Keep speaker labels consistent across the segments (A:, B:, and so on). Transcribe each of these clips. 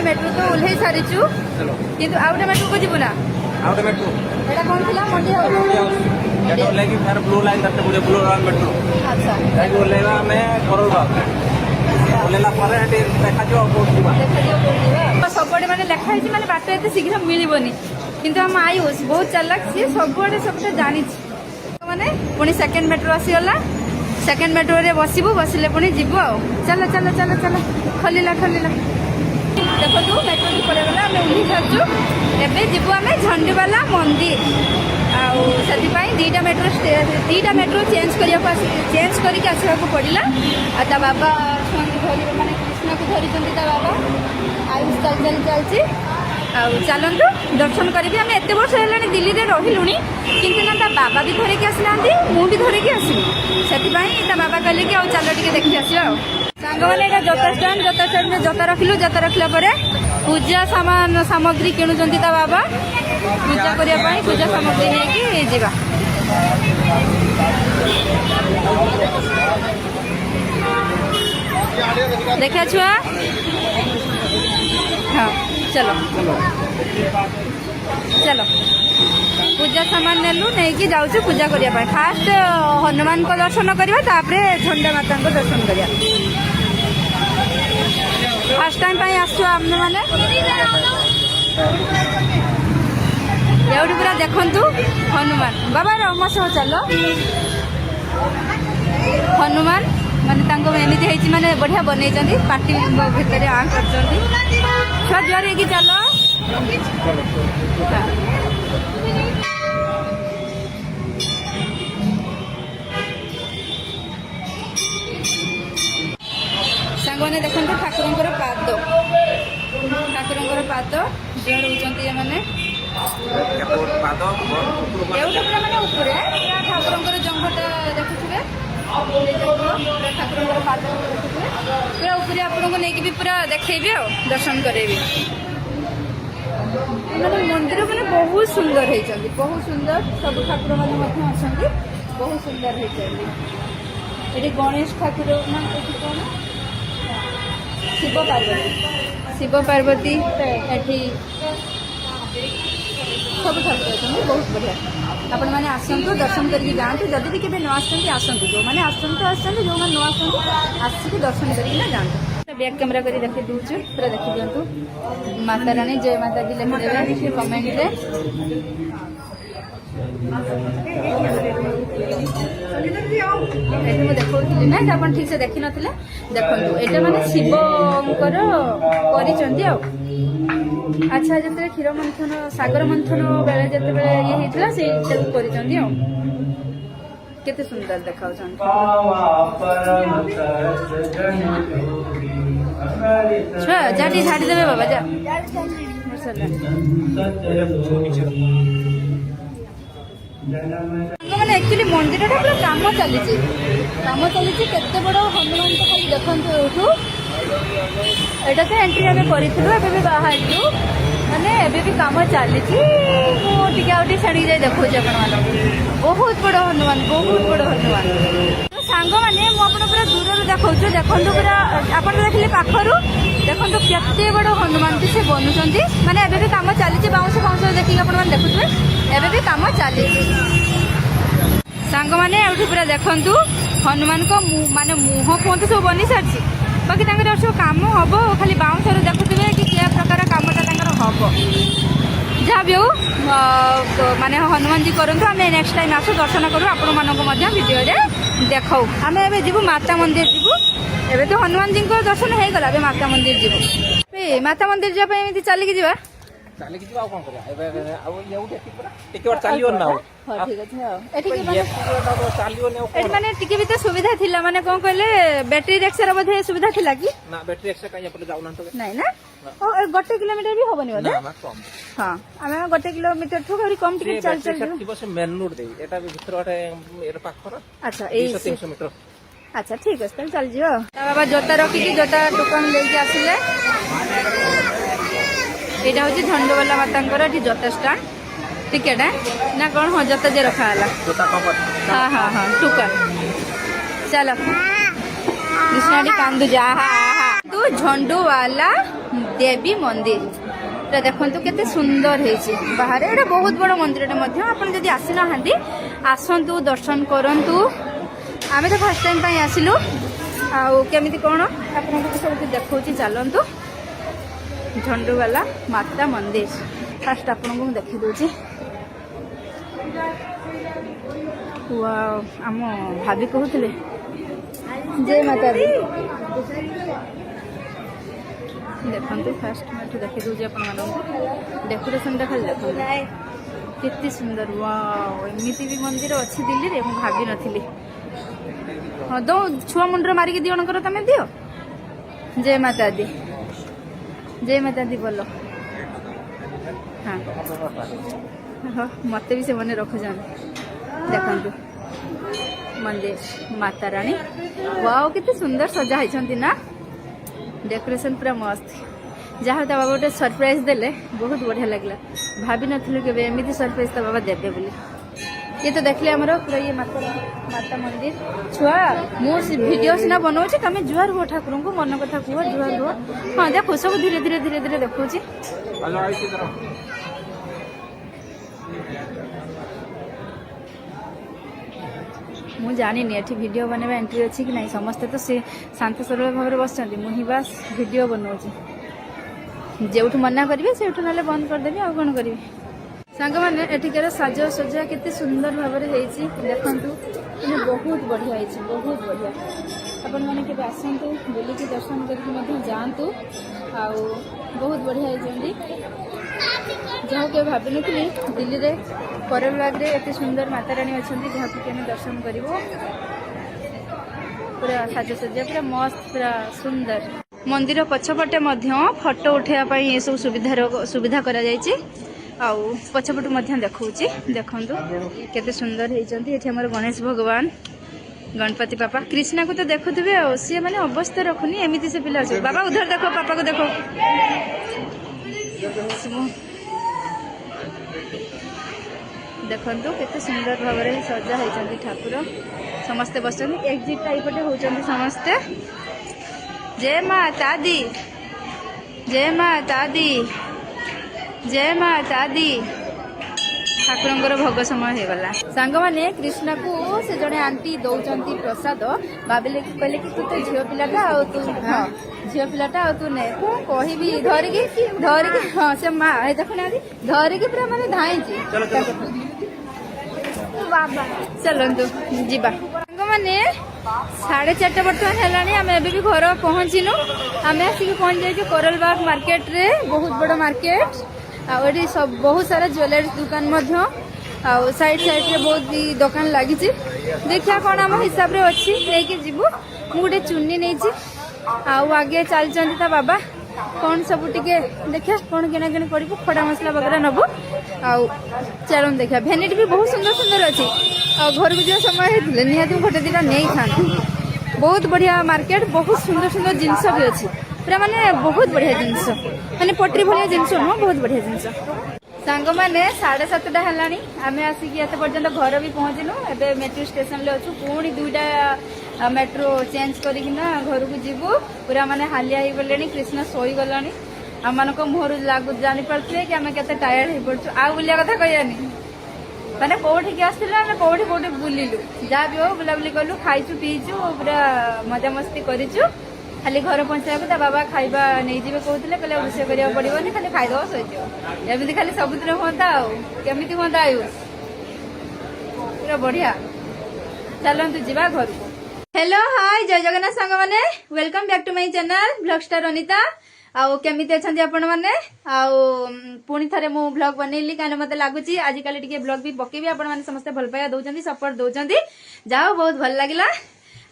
A: Metro तो ओह्लई सारीचु किंतु आउटे metro को जीवना
B: आउटे मेट्रो
A: एटा कोन थिला मंडी हाउस
B: एटा लागी फेर ब्लू लाइन करते बुढ़े ब्लू लाइन मेट्रो
A: अच्छा
B: लागी ओलेवा में करोल बाग ओलेला परे हटे देखा जो कोड दिबा
A: सबडे माने लेखा है माने बाट एते शीघ्र मिलिबनी किंतु हम आयुष बहुत चालाक सी सबडे सबटा जानि माने पुणी सेकंड मेट्रो आसीगला सेकंड मेट्रो रे बसिबू बसिले पुणी जीवु आ चलो चलो चलो चलो खलिला खलिला देखो तू मेट्रो की पड़े गला हम उठी सारचु एबे जीवु आमे झंडीवाला मंदिर आउ सेति पई दीटा मेट्रो चेंज करके आसवा को पड़िला आ ता बाबा धरी माने कृष्ण को धरी चंदी ता बाबा आयुष चल चल चलची चलतु दर्शन करी आम एत वर्ष है दिल्ली में रही किंतु ना ता बाबा भी धरिकी आसना मुझे धरिकी आसली से बाबा कहले कि चल टे देखी आसा सांग मैंने जोता स्टाण में जोता रखिलु जोता रखला पूजा सामान सामग्री किणुंट ता बाबा पूजा करने पूजा सामग्री नहीं जा देखा छुआ हाँ चलो चलो पूजा सामान नेलु नहीं कि जाऊँ पूजा करने फास्ट हनुमान को दर्शन करवा तापरे झंडा माता को दर्शन करवा फास्ट टाइम आसु आम मैंने ये पूरा देखु हनुमान बाबा रमस चलो हनुमान माने एमती है माने बढ़िया बनई पार्टी भितर आ कर छुआ जुआर है चलो सांग मैंने देखो ठाकुर पाद जुआर होती मैंने माने उपरे ठाकुर जंघटा देखुए ठाकुर पाद पूरा उपरे आपको नहीं पूरा देखेबी आ दर्शन करेबी मंदिर मैंने बहुत सुंदर होती बहुत सुंदर सब ठाकुर मैंने बहुत सुंदर होती ये गणेश ठाकुर ना कौन शिव पार्वती एठी सब ठाकुर अच्छे बहुत बढ़िया आपण मैंने आसतु दर्शन करके जातु जदि भी केवे न आसतु जो मैंने आसतु जो मैंने न आसिक दर्शन करके जातु बैक कैमेरा कर देखी दूसरे पूरा देखी दिंतु माता रानी जय माता दी लिखिदेवे कमेंट रे देखी ना आप ठीक से देखी नथिले देखु एटा माने शिवंकर करिसंती आ अच्छा जिते क्षीर मंथन सागर मंथन बेले जिते ये होता से केते सुंदर देखा झाड़ी झाड़ी देवे बाबा जा मैंने एक्चुअली मंदिर पूरा काम चली केते बड़ हनुमान तो खाली देखु एठू एटा तो एंट्री आम करूँ बाहर माने एबे भी काम चली मुझे छाड़ी जाए देखो बहुत बड़ हनुमान तो सांग मैंने मुझे पूरा दूर देखा देखो पूरा आप देखिए पाखर देखो केते बड़ हनुमान से बनुंट माने एबे भी काम चली बाउंश बाउंश देखिए आप देखुए एबे भी काम चली सांग मैंने पूरा देखु हनुमान को माने मुह कहते सब बनी सारी बाकी सब काम हम खाली बाउंसर देखुए कि क्या प्रकार कामटा हम जहाँ भी हो माने हनुमान जी करूँ आम नेक्स्ट टाइम आसु दर्शन करूँ आपण मानक भिडियो देखाऊ आम ए जीवु माता मंदिर जीवु एबे तो हनुमान जी को दर्शन हो गला माता मंदिर जीवु माता मंदिर जाए एमती चलिकी जा
B: चलिकी जी कौन करा चलियो ना
A: माने टिके भी तो सुविधा थिला माने कौन कहले बैटरी रिक्शा बोधे सुविधा थिला कि
B: ना बैटरी रिक्शा कहीं अपन जाऊ ना तो
A: नहीं ना गोटे किलोमीटर भी होबनी बोले
B: ना कम
A: हां आमे गोटे किलोमीटर ठो करी कम टिके चल चल
B: थिबो से मेन रोड दे एटा भीतर वाटे एटा पाखर
A: अच्छा
B: 300 मीटर
A: अच्छा ठीक है चल जियो बाबा जोता रखी जोता टोकन लेके आसिले एटा होची झंडोवाला मातांकर जोता स्टैंड टिकेट है ना कौन हाँ जोता जे रखा है हाँ हाँ हाँ टोकन चलो कृष्णाडी कांदू जा तू झंडू वाला ଦେବୀ ମନ୍ଦିର। এটা দেখন্তু কেতে সুন্দর হয়েছে বাহারে। এটা বহুত বড় মন্দিরটা মধ্যে আপনি যদি আসি নাহান্তি আসন্তু দর্শন করন্তু। আমি তো ফার্স্ট টাইম পাই আসিলু আউ কেমিতি কোন আপনাকে সব দেখাউছি চালন্তু। ঝন্ডুবালা মাতা মন্দির ফার্স্ট আপনাকে দেখি দউছি। ওয়াও আম ভাবি কহুଥିଲେ জয় মাতা দি। ଦେଖନ୍ତୁ ଫାଷ୍ଟ ମୁଁ ଏଠି ଦେଖି ଦେଉଛି ଆପଣମାନଙ୍କୁ ଡେକୋରେସନଟା ଖାଲି ଦେଖନ୍ତୁ କେତେ ସୁନ୍ଦର। ୱାଓ ଏମିତି ବି ମନ୍ଦିର ଅଛି ଦିଲ୍ଲୀରେ ମୁଁ ଭାବିନଥିଲି। ହଁ ଦଉ ଛୁଆ ମୁଣ୍ଡରେ ମାରିକି ଦିଅଣଙ୍କର ତମେ ଦିଅ। ଜୟ ମାତା ଦି ଜୟ ମାତା ଦି ବୋଲ। ହଁ ହଁ ମତେ ବି ସେମାନେ ରଖୁଛନ୍ତି। ଦେଖନ୍ତୁ ମନ୍ଦିର ମାତା ରାଣୀ। ୱାଓ କେତେ ସୁନ୍ଦର ସଜା ହେଇଛନ୍ତି ନା। डेकोरेशन पूरा मस्त जहाँ तो बाबा गोटे सरप्राइज देले बहुत बढ़िया लगला। भाभी नथिलु केबे एमिति सरप्राइज तो बाबा देबे बोली। ये तो देखले हमरो पूरा ये माता मंदिर। छुआ मु वीडियो सिना बनाउछि तमे जुआर हो ठाकुर को मन कथा कुह जुआर हो। हां देखो सब धीरे धीरे धीरे धीरे देखौछि। मु जानी एठी वीडियो बनवा एंट्री अच्छी कि नहीं। समस्ते तो से शांत सरल भाव में बस मुझे बास वीडियो बनाऊँ जो मना करेंगे से ना बंद करदेवी आ कौन करी। सांग मैंने एठिकार साज सजा केते सुंदर भाव में देखु बहुत बढ़िया है बहुत बढ़िया। आपण मैंने के आसतु बुलिकी दर्शन करके जातु आ बहुत बढ़िया है। जहाँ के भावी नी दिल्ली में करोल बाग रे एते सुंदर माता रानी अच्छा जहाँ कि आम दर्शन कर पूरा साजसज्जा पूरा मस्त पूरा सुंदर। मंदिर पछपटे फोटो उठाइबा ये सब सुविधा करा जायछि। आउ पछपटू देखौछि देखंतु केते सुंदर होइचंती। एठी हमर गणेश भगवान गणपति पापा कृष्णा को तो देखुथिबे आ सी माने अवस्था रखुनी एमिति से पिला छै। बाबा उधर देखो पापा को देखो। देखंतु केते सुंदर भाव में सजा होइचंती ठाकुर। समस्ते बसचंती एग्जिट टाइपटे होचंती समस्ते। जय माता दी जय माता दी जय माता दी। ठाकुर भोग समय हो गला। सांग मैंने कृष्णा को से जड़े आंटी दौरान प्रसाद भाविले कि कहले कि तू तो झील पिलाटा आ तू हाँ झील पिलाटा आ तू ने कहबी धरिकी हाँ से माँ देखना धरिकी पूरा माने धाई बाबा चलतु जीवा। सांग मैंने 4:30 बर्तमान है आम एबे भी घर पहुँचीनु। आम आसिक पहुँच जाइए करोल बाग मार्केट रे बहुत बड़ मार्केट। आठी सब बहुत सारा ज्वेलरी दुकान साइड साइड रे बहुत भी दुकान लगी। देखिया कौन आम हिसाब रे अच्छी लेकिन जीवु। मुझे चुन्नी नहीं आगे चलती ता बाबा कौन सब टिके देखिया कौन किना किना करू खड़ा मसला वगैरह नबु। चलो देखिया भेनिटी भी बहुत सुंदर सुंदर अच्छी। घर को जो समय होते निहत गोटे दिटा नहीं था। बहुत बढ़िया मार्केट बहुत सुंदर सुंदर जिनस भी अच्छी पूरा माने बहुत बढ़िया जिनस माने पटरी भलिया जिनस नुह बहुत बढ़िया जिनस। सांग मैंने 7:30 है आम आसिक ये पर्यटन घर भी पहुँचलु। एबे मेट्रो स्टेशन ले अच्छु पुणी 2टा मेट्रो चेंज करना घर को जीवु। पूरा माने हालिया हो गले कृष्ण शोई गला आम मान मुहर लागू जानी पारे कि आम के टायर्ड हो पड़ू। आ बुलिया कथा कहनी मैंने कौटिक आसला कौटी कौटी बुलिलु जहाँ भी हो बुलाबुली कलु खाइचु पीचु पूरा मजा मस्ती करूँ। खाली घर पहुँचा ता बाबा खाइबा नहीं जी कहते कहले रोषे करा पड़ोनी खाली खाईद शोच एमती खाली सबुदिन हाँ केमी हाँ आयुष पूरा बढ़िया। चलतु जा घर को। हेलो हाय जय जगन्नाथ सांग मैंने welcome back to my channel blog star Anita. आउ केमिति अछंती आपण माने आउ पुणी थरे मु ब्लॉग बनैली काने मते लागुची आजिकल टिके ब्लॉग भी पकेबी आपण माने समस्त भल पाया दउचंती सपोर्ट दउचंती जाओ बहुत भल लागिला।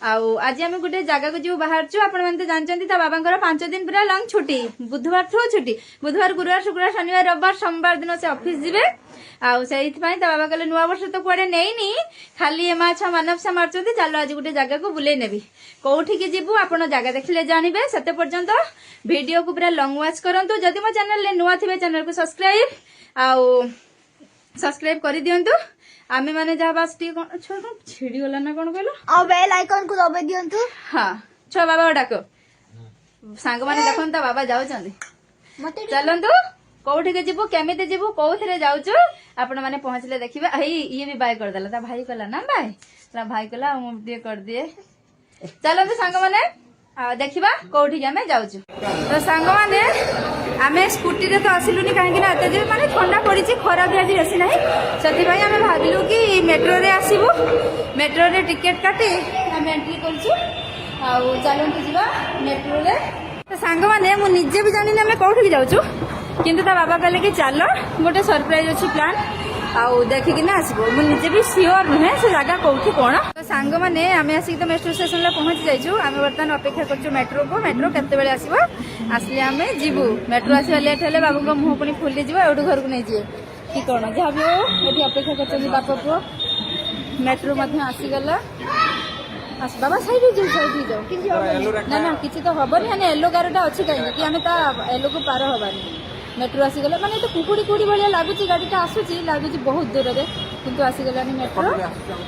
A: आउ आज आम गोटे जगह को जो बाहर छु आपण माने जानचंती ता बाबांकर 5 दिन पूरा लंग छुट्टी बुधवार ठो छुट्टी बुधवार गुरुवार शुक्रवार शनिवार रविवार सोमवार दिन से ऑफिस जिवे। आउ सेइथ पई ता बाबा कहले नुआ वर्ष तो कुआडे नेइनी खाली ए माछा मानव से मारचंती चलो आज गोटे जगह को बुले नेबी कोठी के जीवु आपण जगह देखले जानिबे। सेते पर्यंत वीडियो को पूरा लॉन्ग वॉच करंतु। जदि मो चैनल ले नुआ थिबे चैनल को सब्सक्राइब करि दियंतु। आमे माने जहाँ बास टी छिड़ी गला ना कौन कहलो आ बेल आइकन को दबे दियंतु। हाँ छो बाबा डाको ସାଙ୍ଗମାନେ ଦେଖନ୍ତୁ ତା ବାବା ଯାଉଛନ୍ତି। ଚାଲନ୍ତୁ କୋଉଠିକି ଯିବୁ କେମିତି ଯିବୁ କୋଉଥିରେ ଯାଉଛୁ ଆପଣ ମାନେ ପହଞ୍ଚିଲେ ଦେଖିବେ। ଏଇ ଇଏ ବି ବାଇ କରିଦେଲା ତା ଭାଇ କହିଲା ନା ବାଇ ତା ଭାଇ କହିଲା ମୁଁ ଟିକେ କରିଦିଏ। ଚାଲନ୍ତୁ ସାଙ୍ଗମାନେ ଦେଖିବା କୋଉଠିକି ଆମେ ଯାଉଛୁ। ତ ସାଙ୍ଗମାନେ ଆମେ ସ୍କୁଟିରେ ତ ଆସିଲୁନି କାହିଁକି ନା ଏତେ ଯେ ମାନେ ଥଣ୍ଡା ପଡିଛି ଖରା ବି ଆଜି ବେଶୀ ନାହିଁ ସେଥିପାଇଁ ଆମେ ଭାବିଲୁ କି ମେଟ୍ରୋରେ ଆସିବୁ। ମେଟ୍ରୋରେ ଟିକେଟ କାଟି ଆମେ ଏଣ୍ଟ୍ରି କରୁଛୁ। ଆଉ ଚାଲନ୍ତୁ ଯିବା ମେଟ୍ରୋରେ। ତ ସାଙ୍ଗମାନେ ମୁଁ ନିଜେ ବି ଜାଣିନି ଆମେ କୋଉଠିକି ଯାଉଛୁ କିନ୍ତୁ ତା ବାବା କହିଲେ କି ଚାଲ ଗୋଟେ ସରପ୍ରାଇଜ ଅଛି ପ୍ଲାନ୍ ଆଉ ଦେଖିକିନା ଆସିବ। ମୁଁ ନିଜେ ବି ସିଓର ନୁହେଁ ସେ ଜାଗା କୋଉଠି କଣ। ତ ସାଙ୍ଗମାନେ ଆମେ ଆସିକି ତ ମେଟ୍ରୋ ଷ୍ଟେସନରେ ପହଞ୍ଚି ଯାଇଛୁ। ଆମେ ବର୍ତ୍ତମାନ ଅପେକ୍ଷା କରୁଛୁ ମେଟ୍ରୋକୁ। ମେଟ୍ରୋ କେତେବେଳେ ଆସିବ ଆସିଲେ ଆମେ ଯିବୁ। ମେଟ୍ରୋ ଆସିବା ଲେଟ୍ ହେଲେ ବାବୁଙ୍କ ମୁହଁ ପୁଣି ଫୁଲିଯିବ ଏଇଠୁ ଘରକୁ ନେଇଯିବେ କି କଣ ଯାହା ବି ହଉ। ଏଠି ଅପେକ୍ଷା କରୁଛନ୍ତି ବାପା ପୁଅ। ମେଟ୍ରୋ ମଧ୍ୟ ଆସିଗଲା। ବାବା ସାଇଡ୍ ହେଇଯାଉ କିଛି ହବନି ନା ନା କିଛି ତ ହବନି। ମାନେ ୟେଲୋ ଗାରଟା ଅଛି କାହିଁକି କି ଆମେ ତା ୟେଲୋକୁ ପାର ହବାନି। ମେଟ୍ରୋ ଆସିଗଲା ମାନେ ତ କୁକୁଡ଼ି ଭଳିଆ ଲାଗୁଛି ଗାଡ଼ିଟା ଆସୁଛି ଲାଗୁଛି ବହୁତ ଦୂରରେ କିନ୍ତୁ ଆସିଗଲାନି ମେଟ୍ରୋ।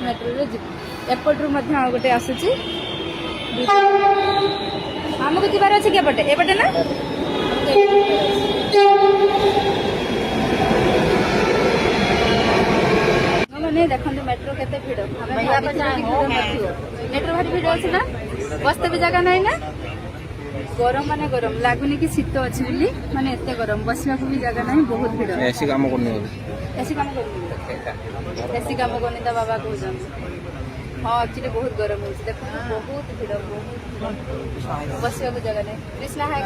A: ମେଟ୍ରୋରେ ଯିବୁ। ଏପଟରୁ ମଧ୍ୟ ଆଉ ଗୋଟେ ଆସୁଛି। ଆମକୁ ଯିବାର ଅଛି କି ଏପଟେ ଏପଟେ ନା ମାନେ ଦେଖନ୍ତୁ ମେଟ୍ରୋ କେତେ ଭିଡ଼। ମେଟ୍ରୋ ଭାରି ଭିଡ଼ ଅଛି ନା ବସ୍ତେ ବି ଜାଗା ନାହିଁ ନା। ଗରମ ମାନେ ଗରମ ଲାଗୁନି କି ଶୀତ ଅଛି ବୋଲି ମାନେ ଏତେ ଗରମ ବସିବାକୁ ବି ଜାଗା ନାହିଁ ବହୁତ ଭିଡ଼।
B: ଏସି କାମ କରୁନି
A: ଏସି କାମ କରୁନି ଏସି କାମ କରୁନି ତା ବାବା କହୁଛନ୍ତି। ହଁ ଆକ୍ଚୁଆଲି ବହୁତ ଗରମ ହେଉଛି ଦେଖନ୍ତୁ ବହୁତ ଭିଡ଼ ବସିବାକୁ ଜାଗା ନାହିଁ। କ୍ରିଷ୍ଣା ହାଇ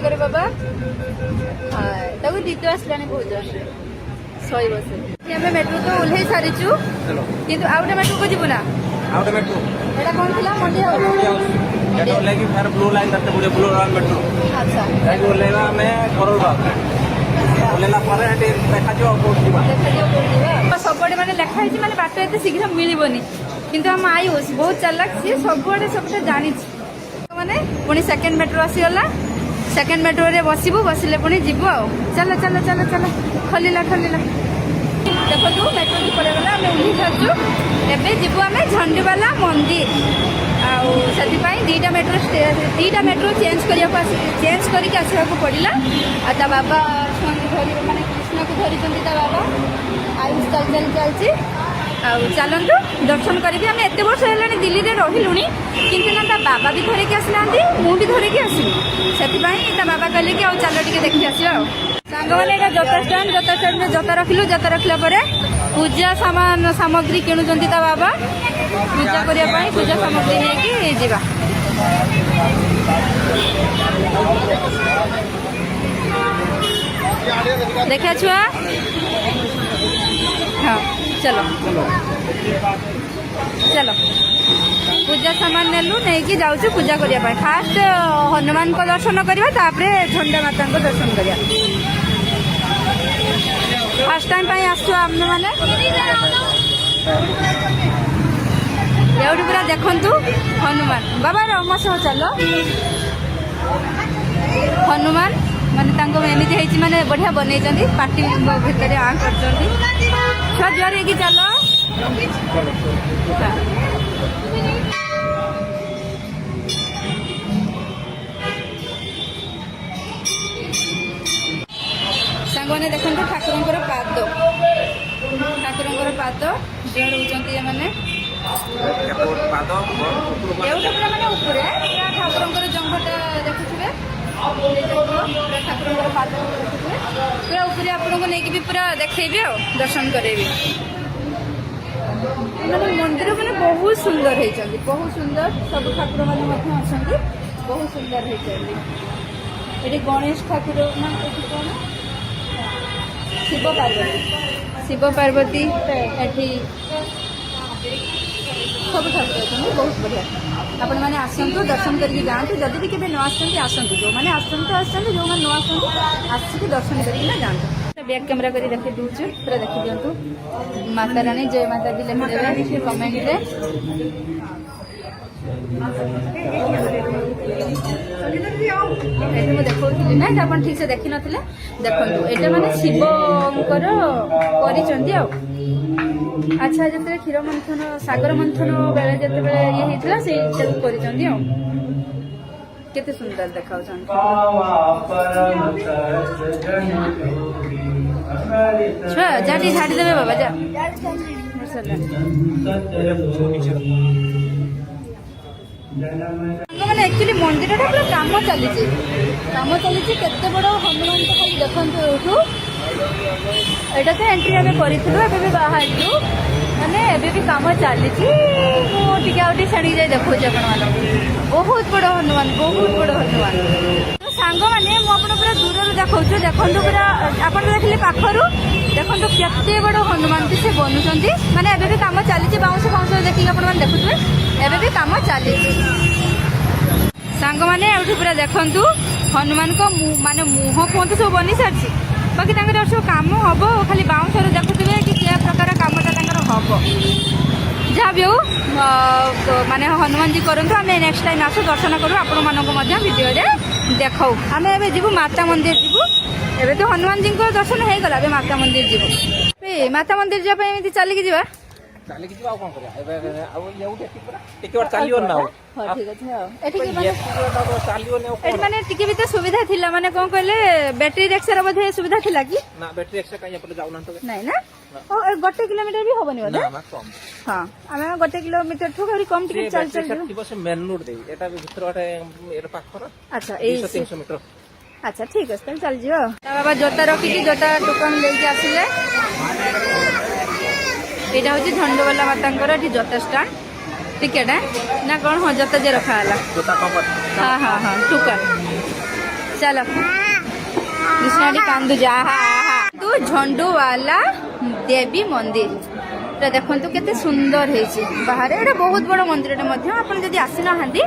A: କରେ ବାବା ହାଏ ତାକୁ ନିଦ ଆସିଲାଣି ବହୁତ ଜୋରରେ ଶୋଇବ ସେ। ଆମେ ମେଟ୍ରୋ ତ ଓହ୍ଲେଇ ସାରିଛୁ କିନ୍ତୁ ଆଉ ଗୋଟେ ମେଟ୍ରୋକୁ ଯିବୁ ନା
B: ଆଉ ଗୋଟେ ମେଟ୍ରୋ
A: ଏଇଟା କଣ ଥିଲା ମଣ୍ଡି ହାଉସ୍।
B: ସେଟା ଓହ୍ଲେଇକି ଫେର ବ୍ଲୁ ଲାଇନ୍ କେତେ ଗୁଡ଼ିଏ ବ୍ଲୁ ଲାଇନ୍ ମେଟ୍ରୋ
A: ଆଚ୍ଛା
B: ଯାଇକି ଓହ୍ଲେଇବା ଆମେ କରୋଲବାଗ। ଓହ୍ଲେଇଲା ପରେ ସେଠି ଦେଖାଯିବ ଆଉ କୋଉଠି ଯିବା।
A: ସବୁଆଡେ ମାନେ ଲେଖା ହେଇଛି ମାନେ ବାଟ ଏତେ ଶୀଘ୍ର ମିଳିବନି କିନ୍ତୁ ଆମ ଆୟୁଷ ବହୁତ ଚାଲାକ ସିଏ ସବୁଆଡେ ସବୁଟା ଜାଣିଛି। ମାନେ ପୁଣି ସେକେଣ୍ଡ ମେଟ୍ରୋ ଆସିଗଲା। ସେକେଣ୍ଡ ମେଟ୍ରୋରେ ବସିବୁ ବସିଲେ ପୁଣି ଯିବୁ ଆଉ। ଚାଲ ଚାଲ ଚାଲ ଚାଲ ଖୋଲିଲା ଦେଖନ୍ତୁ ମେଟ୍ରୋ ପଳେଇଗଲା। ଆମେ ଓହ୍ଲେଇ ସାରିଛୁ ଏବେ ଯିବୁ ଆମେ ଝଣ୍ଡିବାଲା ମନ୍ଦିର। ଆଉ ସେଥିପାଇଁ ଦୁଇଟା ମେଟ୍ରୋ ଚେଞ୍ଜ କରିକି ଆସିବାକୁ ପଡ଼ିଲା। ଆଉ ତା ବାବା ମାନେ କୃଷ୍ଣକୁ ଧରିଛନ୍ତି ତା ବାବା। ଆୟୁଷ ଚାଲିଛି। ଆଉ ଚାଲନ୍ତୁ ଦର୍ଶନ କରିବି। ଆମେ ଏତେ ବର୍ଷ ହେଲାଣି ଦିଲ୍ଲୀରେ ରହିଲୁଣି କିନ୍ତୁ ନା ତା ବାବା ବି ଧରିକି ଆସିନାହାନ୍ତି ମୁଁ ବି ଧରିକି ଆସିନି ସେଥିପାଇଁ ତା ବାବା କହିଲେ କି ଆଉ ଚାଲ ଟିକେ ଦେଖି ଆସିବା। ଆଉ ସାଙ୍ଗମାନେ ଏଇଟା ଜୋତା ଷ୍ଟାଣ୍ଡରେ ଜୋତା ରଖିଲା ପରେ ପୂଜା ସାମଗ୍ରୀ କିଣୁଛନ୍ତି ତା ବାବା। ପୂଜା କରିବା ପାଇଁ ପୂଜା ସାମଗ୍ରୀ ନେଇକି ଯିବା। ଦେଖିଆ ଛୁଆ ହଁ चलो पूजा सामान नेलु नहीं कि जाऊँ पूजा करने फास्ट हनुमान को दर्शन करवा तापरे झंडा माता को दर्शन करवा। फास्ट टाइम आसु आम मैंने पूरा देखु हनुमान बाबा रम सह चल हनुमान माने एमती है माने बढ़िया बनई पार्टी भितर आ कर छुआ जुआर है चल सांग मैंने देखो ठाकुर पाद जुआर होती मैंने ठाकुर जंगटा देखुए ठाकुर पाद पूरा ऊपर आपको नहीं पूरा देखेबी आ दर्शन करेबी। मंदिर मैंने बहुत सुंदर होती बहुत सुंदर सब ठाकुर मैंने बहुत सुंदर होती। गणेश ठाकुर कौन शिव पार्वती एठी सब ठाकुर अच्छे बहुत बढ़िया। आपण मैंने आसतु दर्शन करके जातु जदि भी केवे न आसतु जो मैंने आसतु जो मैंने न आसिक दर्शन करके जातु। बैक कैमेरा कर देखी दूसरी पूरा देखी दिंतु माता रानी जय माता दी लिखिदेवे कमेंट रे। देखी ना आप ठीक से देखी नथिले देखु ये मैंने शिवकर करिसेंती आ। अच्छा जो क्षीर मंथन सागर मंथन बेले जिते ये होता से करिसेंती आ। केते सुंदर देखाउ छन छुआ जाटी झाड़ी देबे बाबा जा मैंने एक्चुअली मंदिर पूरा काम चली केते बड़ हनुमान तो खाली देखते एठू एटा तो एंट्री आम करूँ बाहर मैंने एबी काम चली मुझे छाड़ी जाए देखो बहुत बड़ हनुमान तो सांग मैंने मुझे पूरा दूर देखा देखो पूरा आप देखिए पाखर देखो केते बड़ हनुमान से बनुंट माने एबे भी काम चली बाउंश फाउंश देखिए आप देखुए एबे भी काम चली सांग मैंने पूरा देखु हनुमान को माने मुह फुह सब बनी सारी बाकी सब कम हम खाली बाउंश देखुए कि क्या प्रकार कमटा हम जहाँ भी हो माने हनुमान जी करूँ आम नेक्स्ट टाइम आसू दर्शन करूँ आपण मानक भिडियो देखाऊ आम ए जीवु माता मंदिर जीवु एबे तो हनुमान जी को दर्शन हो गला माता मंदिर जीवु माता मंदिर जाबे एमिति चलिक जीवा
B: ଚାଲିକି ଯିବା ଆଉ କଣ କରିବା ଏବେ ଆଉ ଏଉଠି ଏଠି ପୁରା ଟିକେ ବାଟ ଚାଲିବନି ନା ଆଉ
A: ହଁ ଠିକ ଅଛି ହଁ ଏଠି କି
B: ଚାଲିବନି ଆଉ
A: ଏଠି ମାନେ ଟିକେ ବି ତ ସୁବିଧା ଥିଲା ମାନେ କଣ କହିଲେ ବ୍ୟାଟେରୀ ରିକ୍ସାର ବୋଧେ ସୁବିଧା ଥିଲା କି
B: ନା ବ୍ୟାଟେରୀ ରିକ୍ସା କାଇଁ ଏପଟେ ଯାଉନାହାନ୍ତି ତ
A: ନାଇଁ ନା ଓ 1 କିଲୋମିଟର ବି ହବନି ବୋଧେ
B: ନା କମ
A: ହଁ ଆମେ 1 କିଲୋମିଟର ଠୁ ଆହୁରି କମ ଟିକେ ଚାଲ ଚାଲ
B: ଥିବ ସେ ମେନ୍ ରୋଡ ଦେଇ ଏଟା ଭିତର ବାଟେ ଏର ପାଖର
A: ଆଚ୍ଛା ଏଇ
B: 300 ମିଟର
A: अच्छा ठीक है चल चल जियो बाबा जोता रखिकी जोता टोकन लेके आसिले एटा होची झंडोवाला मातांकर एठी जोता स्टैंड टिकेट है ना कौन हो जोता जे रखा हला
B: जोता कम
A: हाँ हाँ हाँ टोकन चलो कृष्णाडी कांदू जा तू झंडोवाला देवी मंदिर देखु केते सुंदर है बाहर एटा बहुत बड़ मंदिर आपन जदि आसी नाहांती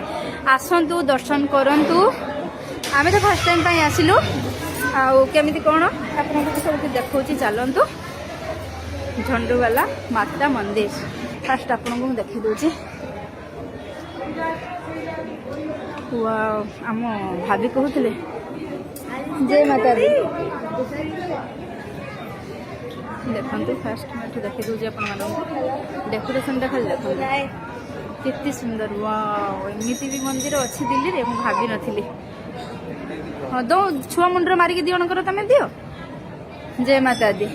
A: आसंतु दर्शन करंतु आमे तो फर्स्ट टाइम पाई आसिलु आउ केमिति कोन आपन सब देखौची चलंतु झंडूवाला माता मंदिर फर्स्ट आपन को देखि दोची वाओ आम भाभी कहूले जय माता दी देखंतु फर्स्ट मैं देखि दोची आपन मानन डेकोरेशन टा खाली देखंतु केते सुंदर वाओ एमिति भी मंदिर अछि दिल्ली रे मु भाभी नथिली हाँ दो छुआ मुंडर मारिक दिवन कर तमें दियो जय माता दी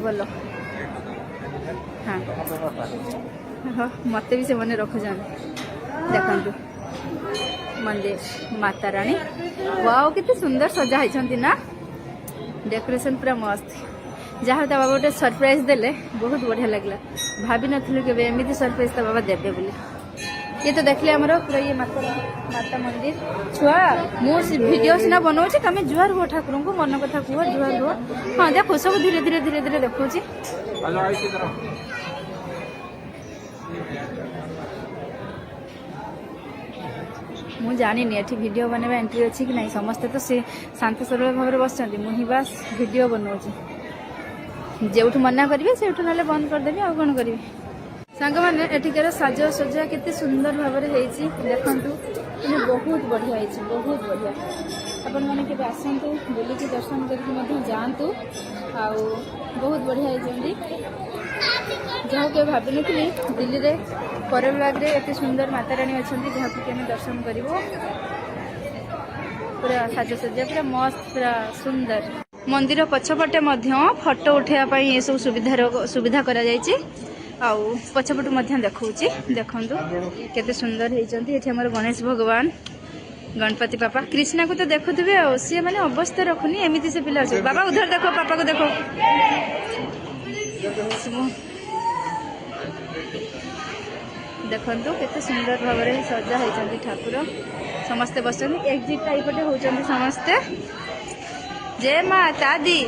A: बोलो हाँ हाँ मत भी से मन रखु देखु मंदिर माता रानी वाओ कितने सुंदर सजा होती ना डेकोरेशन पूरा मस्त जहाँ तो बाबा गोटे सरप्राइज देले बहुत बढ़िया लगला भाभी नथिलु केबे एमिति सरप्राइज तो बाबा देबे बोली ये तो देखले हमरो पूरा ये माता मंदिर छुआ मो वीडियो सिना बनाऊँ तुम जुआर हो ठाकुर को मन कथा कह जुआर हो हाँ देखो सब धीरे धीरे धीरे धीरे देखो मु जानी एठी वीडियो बनवा एंट्री अच्छी कि नहीं समस्ते तो से शांत सरल भाव में बस मुझे बास वीडियो बनाऊँ जो मना करेंगे से ना बंद करदेवी आ कौन करी सांग मैंने एठिकार साज सजा केते सुंदर भाव में देखु बहुत बढ़िया बहुत बढ़िया आपण मैंने के आसतु बुलिकी दर्शन करके जातु आ बहुत बढ़िया जहाँ के भाव नी दिल्ली में करलबाग में एत सुंदर माता रानी अच्छा जहाँ कि दर्शन कर पूरा साजसज्जा पूरा मस्त पूरा सुंदर मंदिर पछपटे फोटो उठाइबा ये सब सुविधा करा जायछि आउ पछपटू देखौछि देखंतु केते सुंदर होती हमर गणेश भगवान गणपति पापा कृष्णा को तो देखुवे सी मैंने अवस्था रखुनी एमती से पिला बाबा उधर देखो पापा को देखो देखंतु केते सुंदर भाव में सजा होती ठाकुर समस्ते बसन एक्जिट टाइपटे होती समस्ते जय माता दी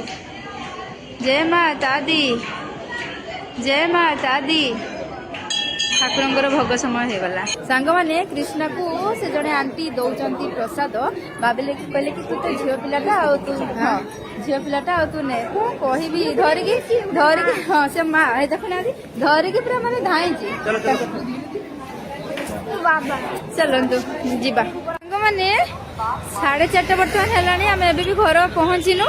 A: जय माता दी जय माता दी ठाकुर भोग समय हो गला सांग मैंने कृष्णा को से जड़े आंटी दौरान प्रसाद भाविले कि कहले कि तू तो झील पिलाटा तू हाँ झील पिलाटा तू ने कहबी धरिकी हाँ से माँ देखना धरिकी पूरा मैंने धाई बाबा चलतु जीवा सांग मैंने 4:30 बर्तमान है आम एबी घर पहुँचीनु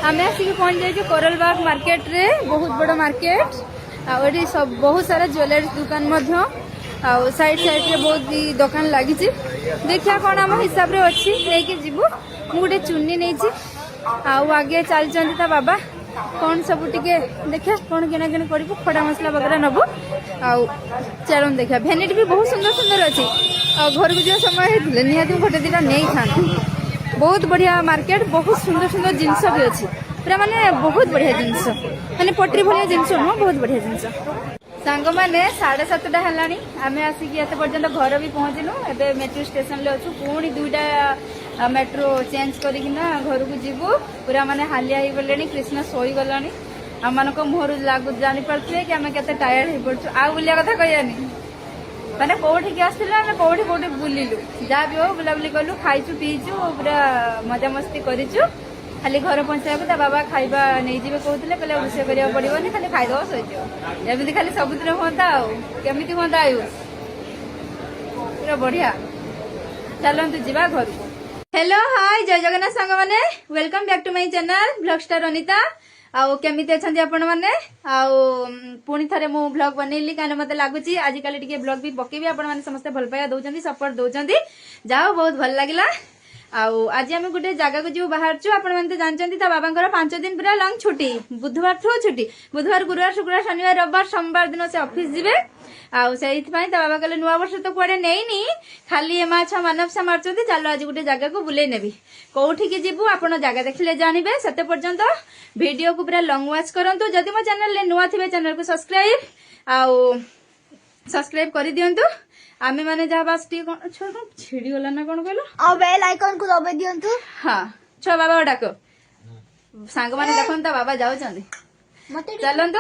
A: आम आसिक पहुँच जाइए करलबाग मार्केट रे बहुत बड़ मार्केट आउे सब बहुत सारा ज्वेलरी दुकान साइड साइड रे बहुत दुकान लगी देखिया कौन आम हिसाब रे अच्छी लेकिन जीवु मु गोटे चुन्नी नहीं आगे चलती ता बाबा कौन सब टिके देखिया कौन किना किना करू खड़ा मसला वगैरह नबु आउ चलन देखिया भेनिटी भी बहुत सुंदर सुंदर अच्छी घर को जो समय होते निहाती गोटे दिटा नहीं था बहुत बढ़िया मार्केट बहुत सुंदर सुंदर जिनस भी अच्छी पूरा माने बहुत बढ़िया जिनस माने पटरी भलिया जिनस नुह बहुत बढ़िया जिनस सांग मैंने 7:30 है आम आसिक ये पर्यटन घर भी पहुँचलु एवं मेट्रो स्टेशन अच्छु पुणी 2टा मेट्रो चेंज करना घर को जीवु पूरा माने हालिया हो गले कृष्ण शोई गला आम मान मुहर लागू जापारे कि आम के टायर्ड हो पड़ू आ बुलिया कथा कहनी मैंने कौटिक आसला आम कौटी कौटी बुलिलु जहाँ भी हो बुलाबुली कलु खाइचु पीचु पूरा मजा मस्ती करूँ खाली घर पहुंचा बाबा खाଇବା नहीं जी कहते कहले रोषे करा पड़ोनी खाली खाईदब शोच एमती खाली सबुद हाँ आमती हाँ आयुष पूरा बढ़िया चलतु जा घर को हेलो हाय जय जगन्नाथ सांग मैंने welcome back to my channel blog star Anita आउ केमिति अछंती आपण माने आउ पुणी थरे मु ब्लॉग बनैली काने मते लागुची आजिकल टिके ब्लॉग भी पकेबी आपण माने समस्त भल पाया दउचंती सपोर्ट दउचंती जाओ बहुत भल लागिला आउ आज आम गोटे जगह को जो बाहर आपण मैंने जानते बाबा 5 दिन पूरा लंग छुट्टी बुधवार ठू छुट्टी बुधवार गुरुवार शुक्रवार शनिवार रविवार सोमवार दिन से ऑफिस जीवे आउ से बाबा कहले नुआ वर्ष तो कुआडे नहीं खाली ए माछा मानव से मारचंती चलो आज गोटे जगह को बुले नेबी कौठी की जीवु आपण जगह देखले जानिबे सेते पर्यंत वीडियो को पूरा लॉन्ग वॉच करंतु जदि मो चैनल ले नुआ थिबे चैनल को सब्सक्राइब कर दियंतु आमे माने जहाँ बास छिड़ी गला ना कौन कहलो
C: और बेल आइकन को दबे दियंतु
A: हाँ छो बाबा डाक सांग माने देखन ता बाबा जाउचंदी
C: मते
A: चलंतु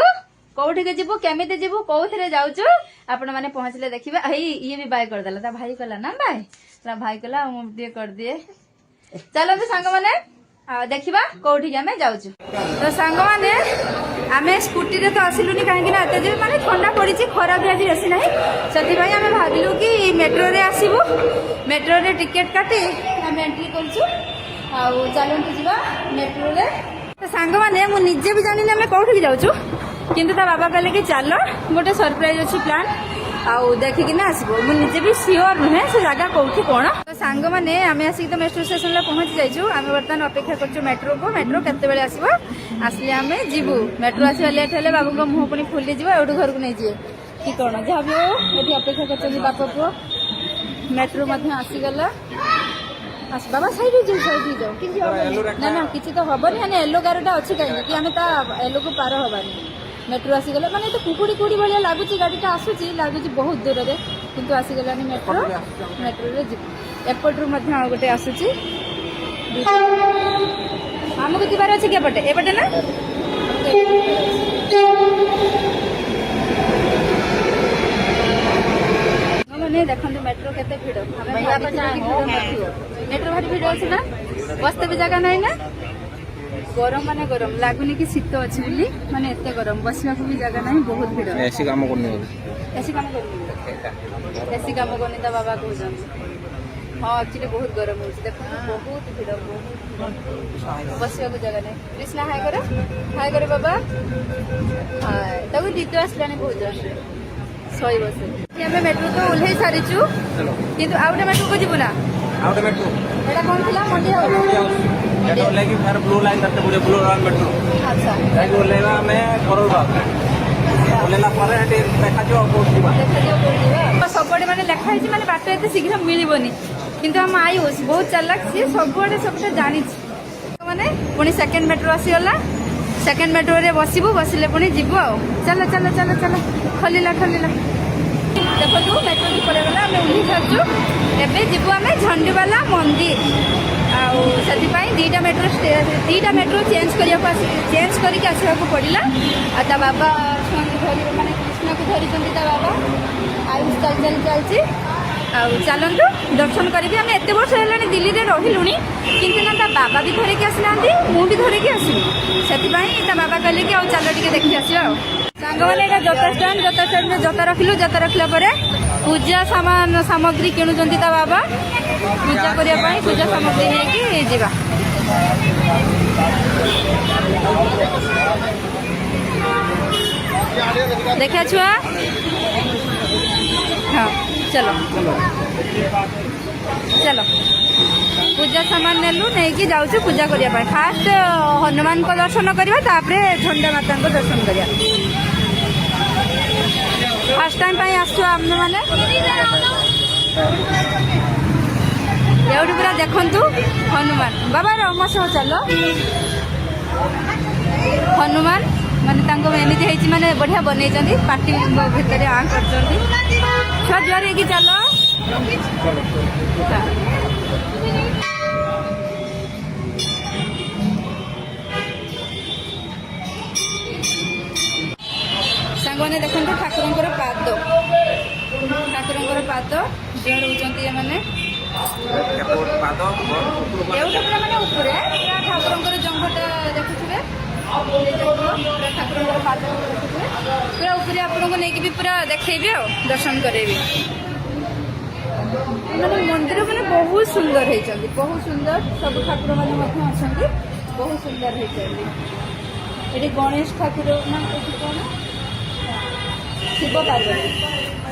A: कौठी के जीवु केमिते जीवु कौथरे जाउचु आपण माने पहुंचले देखिबे हई ये भी बाय कर देला ता भाई कहला ना बाय ता भाई कहला हम दिए कर दिए चलंतु सांग माने देखिबा कौठी आमे जाउचु तो सांग माने आमे स्कूटी रे तो आसिलुनी काहे ना एते माने ठंडा पड़ी खरा भी आज बेसी नाही सेति भाई आमे भाबिलु कि मेट्रो रे आसीबु मेट्रो रे टिकेट काटी आमे एंट्री करछु आउ चलंतु जीवा मेट्रो रे तो सांग माने मु निजे भी जानि आमे कौठी की जाउचु किंतु ता बाबा कहले कि चलो गोटे सरप्राइज अछि प्लान आउ देखिकिना आसबो मु निजे भी सियोर नुहे से जगह कौठी कोन तो सांग माने आमे आसी तो मेट्रो स्टेशन ला पहुंच जाइछु आमे वर्तमान अपेक्षा करछु मेट्रो को मेट्रो केते बेले आसीबो आसले आमे जीवु मेट्रो आसी लेट हेले बाबू को मुंह पुनी फुली जीवो एडु घर को नै जिए कि कोन जहाँ भी हो एठी अपेक्षा करछु बापा को मेट्रो मध्ये आसी गला आस बाबा साइड जाओ कि ना ना किछि तो हबनी माने येलो गाड़ीटा अछि काई कि आमे ता येलो को पार हबानी मेट्रो आसीगला माने तो कुकुड़ी कुड़ी भाया लगुच गाड़ीटा आसूची लगुच बहुत दूर रे किंतु आसीगलानी मेट्रो मेट्रो रे एपटरू मध्य गोटे आसूची आमको जीवार अच्छे केपटे एपटे ना मैंने देखो मेट्रो केते भिड़ मेट्रो भारी भिड़ अच्छे ना बसते भी जगह नहीं ना गरम माने गरम लागुनी कि शीत अच्छी बोली माने एते गरम बसवा को भी जगह नहीं बहुत भिड़
B: ऐसी काम करनी
A: एसी काम करनी एसी काम करनी ता बाबा कहउछन हाँ एक्चुअली बहुत गरम हो देखो बहुत भिड़ बहुत बसवा को जगह नहीं कृष्णा हाय करे बाबा हाय तब दीदी आसलानी बहुत जल्दी सही बस आम मेट्रो तो ओल्हे सारीचु किंतु आउटे मेट्रो को जीवु ना
B: आउटे मेट्रो
A: एटा कोन थिला मंडी हाउस
B: मेट्रो लेके फिर ब्लू लाइन करते बुढ़े ब्लू लाइन मेट्रो
A: अच्छा
B: जाके ओलेवा में करोल बाग ओलेला परे हटे देखा जो कोठीबा
A: सबडे माने लेखा है माने बाट एते शीघ्र मिलिबनी किंतु हम आयुष बहुत चालाक सी सबडे सबटा जानि माने पुनी सेकंड मेट्रो आसी गला सेकंड मेट्रो रे बसिबु बसिले पुनी जीवु आ चलो चलो चलो चलो खलिला देखो तू मेट्रो की पड़े गला हमें उठी सारचु एबे जीवु हमें झंडीवाला मंदिर आउ सेतिपाई दीटा मेट्रो चेंज करके आसवा को पड़ला आ ता बाबा धरी माने कृष्ण को धरी ता बाबा आयुष चलची आउ चलतु दर्शन करी आम एत वर्ष है दिल्ली में रही किंतु ना ता बाबा भी धरिकी आसना मु भी धरिकी आसली से बाबा कहले कि चलो टे देखी आसा सांग मैंने जता स्टैंड में जता रखिलु जता रखला पूजा सामान सामग्री किणुंट ता बाबा पूजा करने पूजा सामग्री नहीं जीवा देखा छुआ हाँ चलो चलो पूजा सामान नेलु नहीं जाऊँ पूजा करने फास्ट हनुमान को दर्शन करवा तापर झंडा माता को दर्शन करवा फास्ट टाइम आसु आम मैंने पूरा देखु हनुमान बाबा रम सह चल हनुमान माने एमती है माने बढ़िया बनई पार्टी भितर आ कर छुआ जुआर है चल सांग मैंने देखो ठाकुर पाद जुआर होती मैंने माने उपरे ठाकुर जंघटा देखुए ठाकुर पाद पूरा उपरे आपको नहीं पूरा देखेबी आ दर्शन करेबी मैंने मंदिर मैंने बहुत सुंदर होती बहुत सुंदर सब ठाकुर मैंने अच्छा बहुत सुंदर होती ये गणेश ठाकुर ना कौन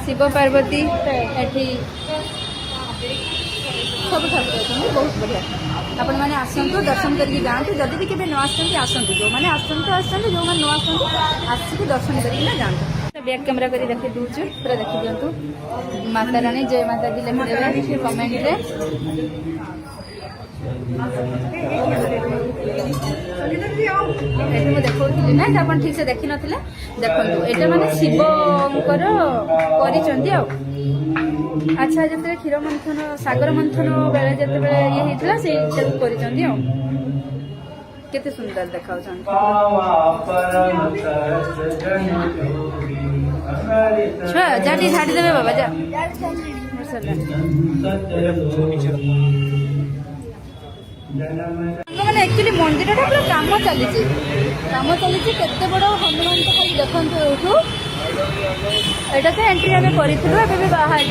A: शिव पार्वती एठी सब ठाकुर अच्छे बहुत बढ़िया आपण मैंने आसतु दर्शन करके जातु जदि भी केवे न आसतु जो मैंने आसतु जो मैंने न आसिक दर्शन करके जातु बैक कैमेरा कर देखी दूसरी पूरा देखी दिंतु माता रानी जय माता दी लिखिदेवे कमेंट रे देखी ना आप ठीक से देखी नथिले देखु एटा माने शिवंकर करिसंती आ अच्छा जिते क्षीर मंथन सागर मंथन बेले जिते ये होता से केते सुंदर देखा छुआ जा झाड़ी देवे बाबा जा मैंने एक्चुअली मंदिर पूरा काम चली केते बड़ हनुमान तो खाली देखु एठू एटा तो एंट्री आम करूँ बाहर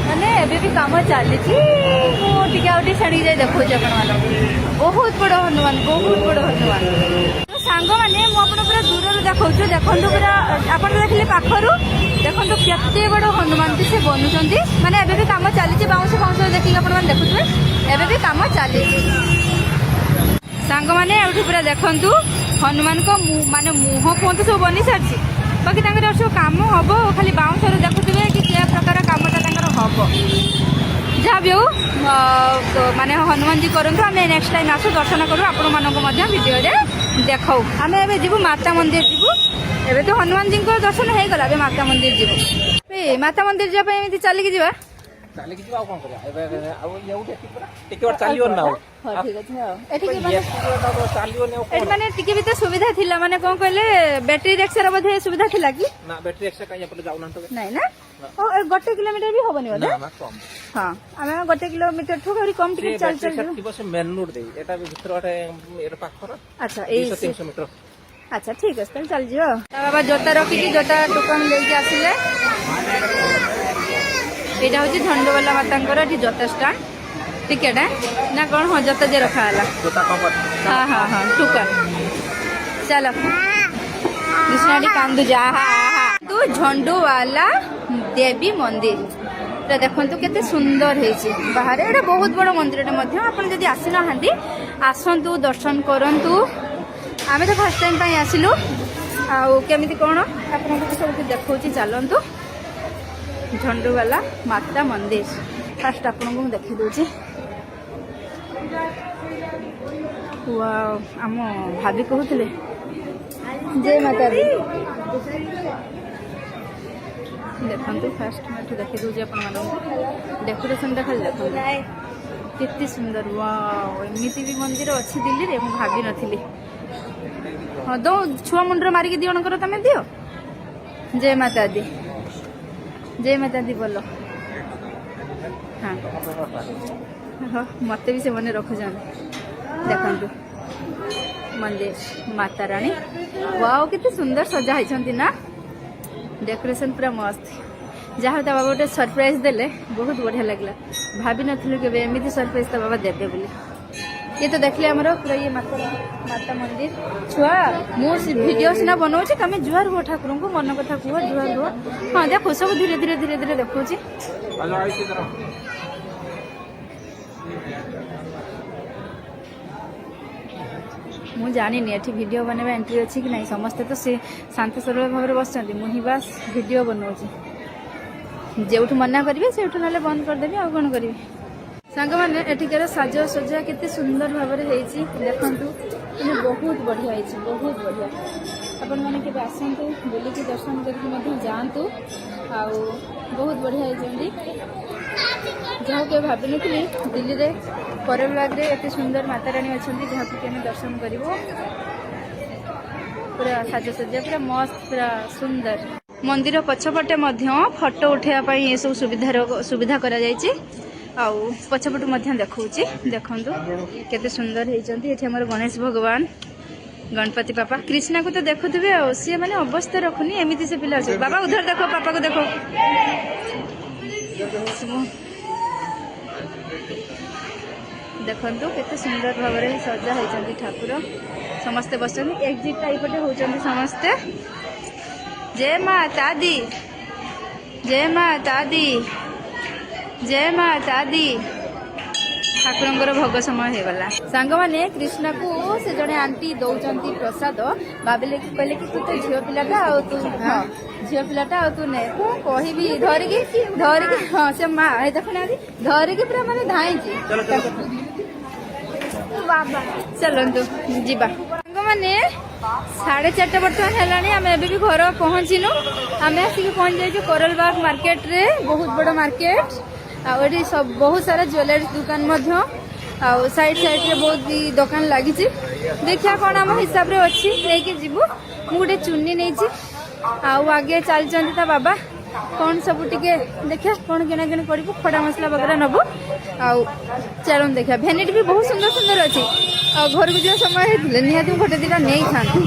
A: माने भी काम चली मुझे छाड़ी जाए देखो बहुत बड़ हनुमान तो सांग मैंने मुझे पूरा दूर देखा देखो पूरा आप देखिले पाखर देखो केते बड़ हनुमान से बनुंट माने भी काम चली बाउंश बाउंश देखिए आप देखुए एवं भी काम चली सांग मैंने पूरा देखु हनुमान को माने मुह कहते सब बनी सारी बाकी सब कम हम खाली बाउंश देखुए कि क्या प्रकार कमटा हम जहाँ भी हो माने हनुमान जी करूँ आम नेक्स्ट टाइम आसू दर्शन करूँ आपण मीडियो देखाऊ आम ए जीवु माता मंदिर जीवु एबे तो हनुमान जी को दर्शन हो गला माता मंदिर जीवु माता मंदिर जाए एमती चलिकी जावा
B: चलिकी जीवा कोन करया एबे आ येउटे टिके बार चलियो ना
A: हां ठीक अछि एठी माने टिके भी तो सुविधा थिला माने कोन कहले बैटरी रिक्शा रे बधे सुविधा थिला कि
B: ना बैटरी रिक्शा काई अपन जाउ ना तो
A: नहीं ना ओ 1 किलोमीटर भी होबनी बोले
B: ना कम
A: हां आमे 1 किलोमीटर ठो करी कम टिके चल
B: थिबो से मेन रोड दे एटा भीतर वाटे एटा पाखर
A: अच्छा
B: 300 मीटर
A: अच्छा ठीक है चल जियो बाबा जोता रखी जोता टोकन लेके आसिले एटा होची झंडोवाला मातांकर जोता स्टैंड टिकेट है ना कौन हाँ जोता जे रखा है हाँ हाँ हाँ टोकन चलो कृष्णाडी कांदू जा तू झंडोवाला देवी मंदिर देखु केते सुंदर है बाहर एटा बहुत बड़ मंदिर आपड़ी आसी ना आसतु दर्शन करंतु आमे तो फर्स्ट टाइम आसिलु आमिति कौन आपको सब देखा चलतु झंडूवाला माता मंदिर फास्ट आपको देखी दूची आम भाभी कहते जय माता दी देखु फास्ट मैं देखी दूची आप डेकोरेशन खाली देखो केते सुंदर वाओ एमती भी मंदिर अच्छी दिल्ली रे मु भाभी नथिली हाँ दो छुआ मुंडर मारिक दी जणकर तुम दियो जय माता दी बोलो हाँ हाँ मत भी से मन रखु देखु मंदिर माता रानी वाओ कितने सुंदर सजा होती ना डेकोरेशन पूरा मस्त जहाँ तो बाबा गोटे सरप्राइज देले बहुत बढ़िया लगला भाभी नथिलु केबे एमिति सरप्राइज तो बाबा देबे बोली ये तो देखले हमरो पूरा ये माता मंदिर छुआ मो वीडियो सिना बनाऊँ तुम जुआर हो ठाकुर को मन कथा कह जुआर हो हाँ देखो सब धीरे धीरे धीरे धीरे देखो ମୁଁ ଜାଣିନି ଏଠି ଭିଡ଼ିଓ ବନେଇବା ଏଣ୍ଟ୍ରି ଅଛି କି ନାହିଁ। ସମସ୍ତେ ତ ସେ ଶାନ୍ତ ସରଳ ଭାବରେ ବସିଛନ୍ତି, ମୁଁ ହିଁ ବାସ୍ ଭିଡ଼ିଓ ବନାଉଛି। ଯେଉଁଠୁ ମନା କରିବେ ସେଇଠୁ ନହେଲେ ବନ୍ଦ କରିଦେବି, ଆଉ କ'ଣ କରିବି। ସାଙ୍ଗମାନେ ଏଠିକାର ସାଜସଜ୍ଜା କେତେ ସୁନ୍ଦର ଭାବରେ ହେଇଛି ଦେଖନ୍ତୁ, ମାନେ ବହୁତ ବଢ଼ିଆ ହେଇଛି, ବହୁତ ବଢ଼ିଆ। ଆପଣମାନେ କେବେ ଆସନ୍ତୁ, ବୁଲିକି ଦର୍ଶନ କରିକି ମଧ୍ୟ ଯାଆନ୍ତୁ। ଆଉ ବହୁତ ବଢ଼ିଆ ହେଇଛନ୍ତି। ଯାହାକୁ କେବେ ଭାବିନଥିଲି ଦିଲ୍ଲୀରେ କରଲବାଗରେ ଏତେ ସୁନ୍ଦର ମାତାରାଣୀ ଅଛନ୍ତି, ଯାହାକୁ କି ଆମେ ଦର୍ଶନ କରିବୁ। ପୁରା ସାଜସଜ୍ଜା ପୁରା ମସ୍ତ, ପୁରା ସୁନ୍ଦର। ମନ୍ଦିର ପଛପଟେ ମଧ୍ୟ ଫଟୋ ଉଠାଇବା ପାଇଁ ଏସବୁ ସୁବିଧା କରାଯାଇଛି। ଆଉ ପଛପଟୁ ମଧ୍ୟ ଦେଖାଉଛି, ଦେଖନ୍ତୁ କେତେ ସୁନ୍ଦର ହେଇଛନ୍ତି। ଏଠି ଆମର ଗଣେଶ ଭଗବାନ, ଗଣପତି ବାପା, କୃଷ୍ଣାକୁ ତ ଦେଖୁଥିବେ ଆଉ, ସିଏ ମାନେ ଅବସ୍ଥା ରଖୁନି, ଏମିତି ସେ ପିଲା ଅଛି। ବାବା ଉଧର ଦେଖ, ପାପାକୁ ଦେଖ। ଦେଖନ୍ତୁ କେତେ ସୁନ୍ଦର ଭାବରେ ସଜା ହେଇଛନ୍ତି ଠାକୁର। ସମସ୍ତେ ବସଛନ୍ତି, ଏକ୍ଜିଟ୍ଟା ଏଇପଟେ ହେଉଛନ୍ତି ସମସ୍ତେ। ଜୟ ମାତା ଦି, ଜୟ ମାତା ଦି, ଜୟ ମାତା ଦି। ଠାକୁରଙ୍କର ଭୋଗ ସମୟ ହେଇଗଲା। ସାଙ୍ଗମାନେ କୃଷ୍ଣକୁ ସେ ଜଣେ ଆଣ୍ଟି ଦଉଛନ୍ତି ପ୍ରସାଦ। ଭାବିଲେ କି, କହିଲେ କି ତୁ ତ ଝିଅ ପିଲାଟା ଆଉ ତୁ, ହଁ ଝିଅ ପିଲାଟା ଆଉ ତୁ ନେ। ମୁଁ କହିବି ଧରିକି, ହଁ ସେ ମା ଦେଖୁନାହାନ୍ତି ଧରିକି ପୁରା ମାନେ ଧାଇଁଛି।
C: ବାବା
A: ଚାଲନ୍ତୁ ଯିବା। ସାଙ୍ଗମାନେ 4:30 ବର୍ତ୍ତମାନ ହେଲାଣି, ଆମେ ଏବେ ବି ଘର ପହଞ୍ଚିନୁ। ଆମେ ଆସିକି ପହଞ୍ଚି ଯାଇଛୁ କରଲବାଗ ମାର୍କେଟରେ, ବହୁତ ବଡ଼ ମାର୍କେଟ। ଆଉ ଏଠି ବହୁତ ସାରା ଜୁଏଲାରୀ ଦୋକାନ ମଧ୍ୟ, ଆଉ ସାଇଡ୍ରେ ବହୁତ ବି ଦୋକାନ ଲାଗିଛି। ଦେଖିବା କ'ଣ ଆମ ହିସାବରେ ଅଛି, ନେଇକି ଯିବୁ। ମୁଁ ଗୋଟେ ଚୁନି ନେଇଛି, ଆଉ ଆଗେ ଚାଲିଛନ୍ତି ତା ବାବା। କ'ଣ ସବୁ ଟିକେ ଦେଖିବା, କ'ଣ କିଣାକିଣି କରିବୁ, ଖଡ଼ା ମସଲା ବଗେରା ନେବୁ। ଆଉ ଚାଲନ୍ତୁ ଦେଖିବା। ଭେନିଟି ବି ବହୁତ ସୁନ୍ଦର ସୁନ୍ଦର ଅଛି। ଆଉ ଘରକୁ ଯିବା ସମୟ ହେଇଥିଲେ ନିହାତି ମୁଁ ଗୋଟେ ଦୁଇଟା ନେଇଥାନ୍ତି।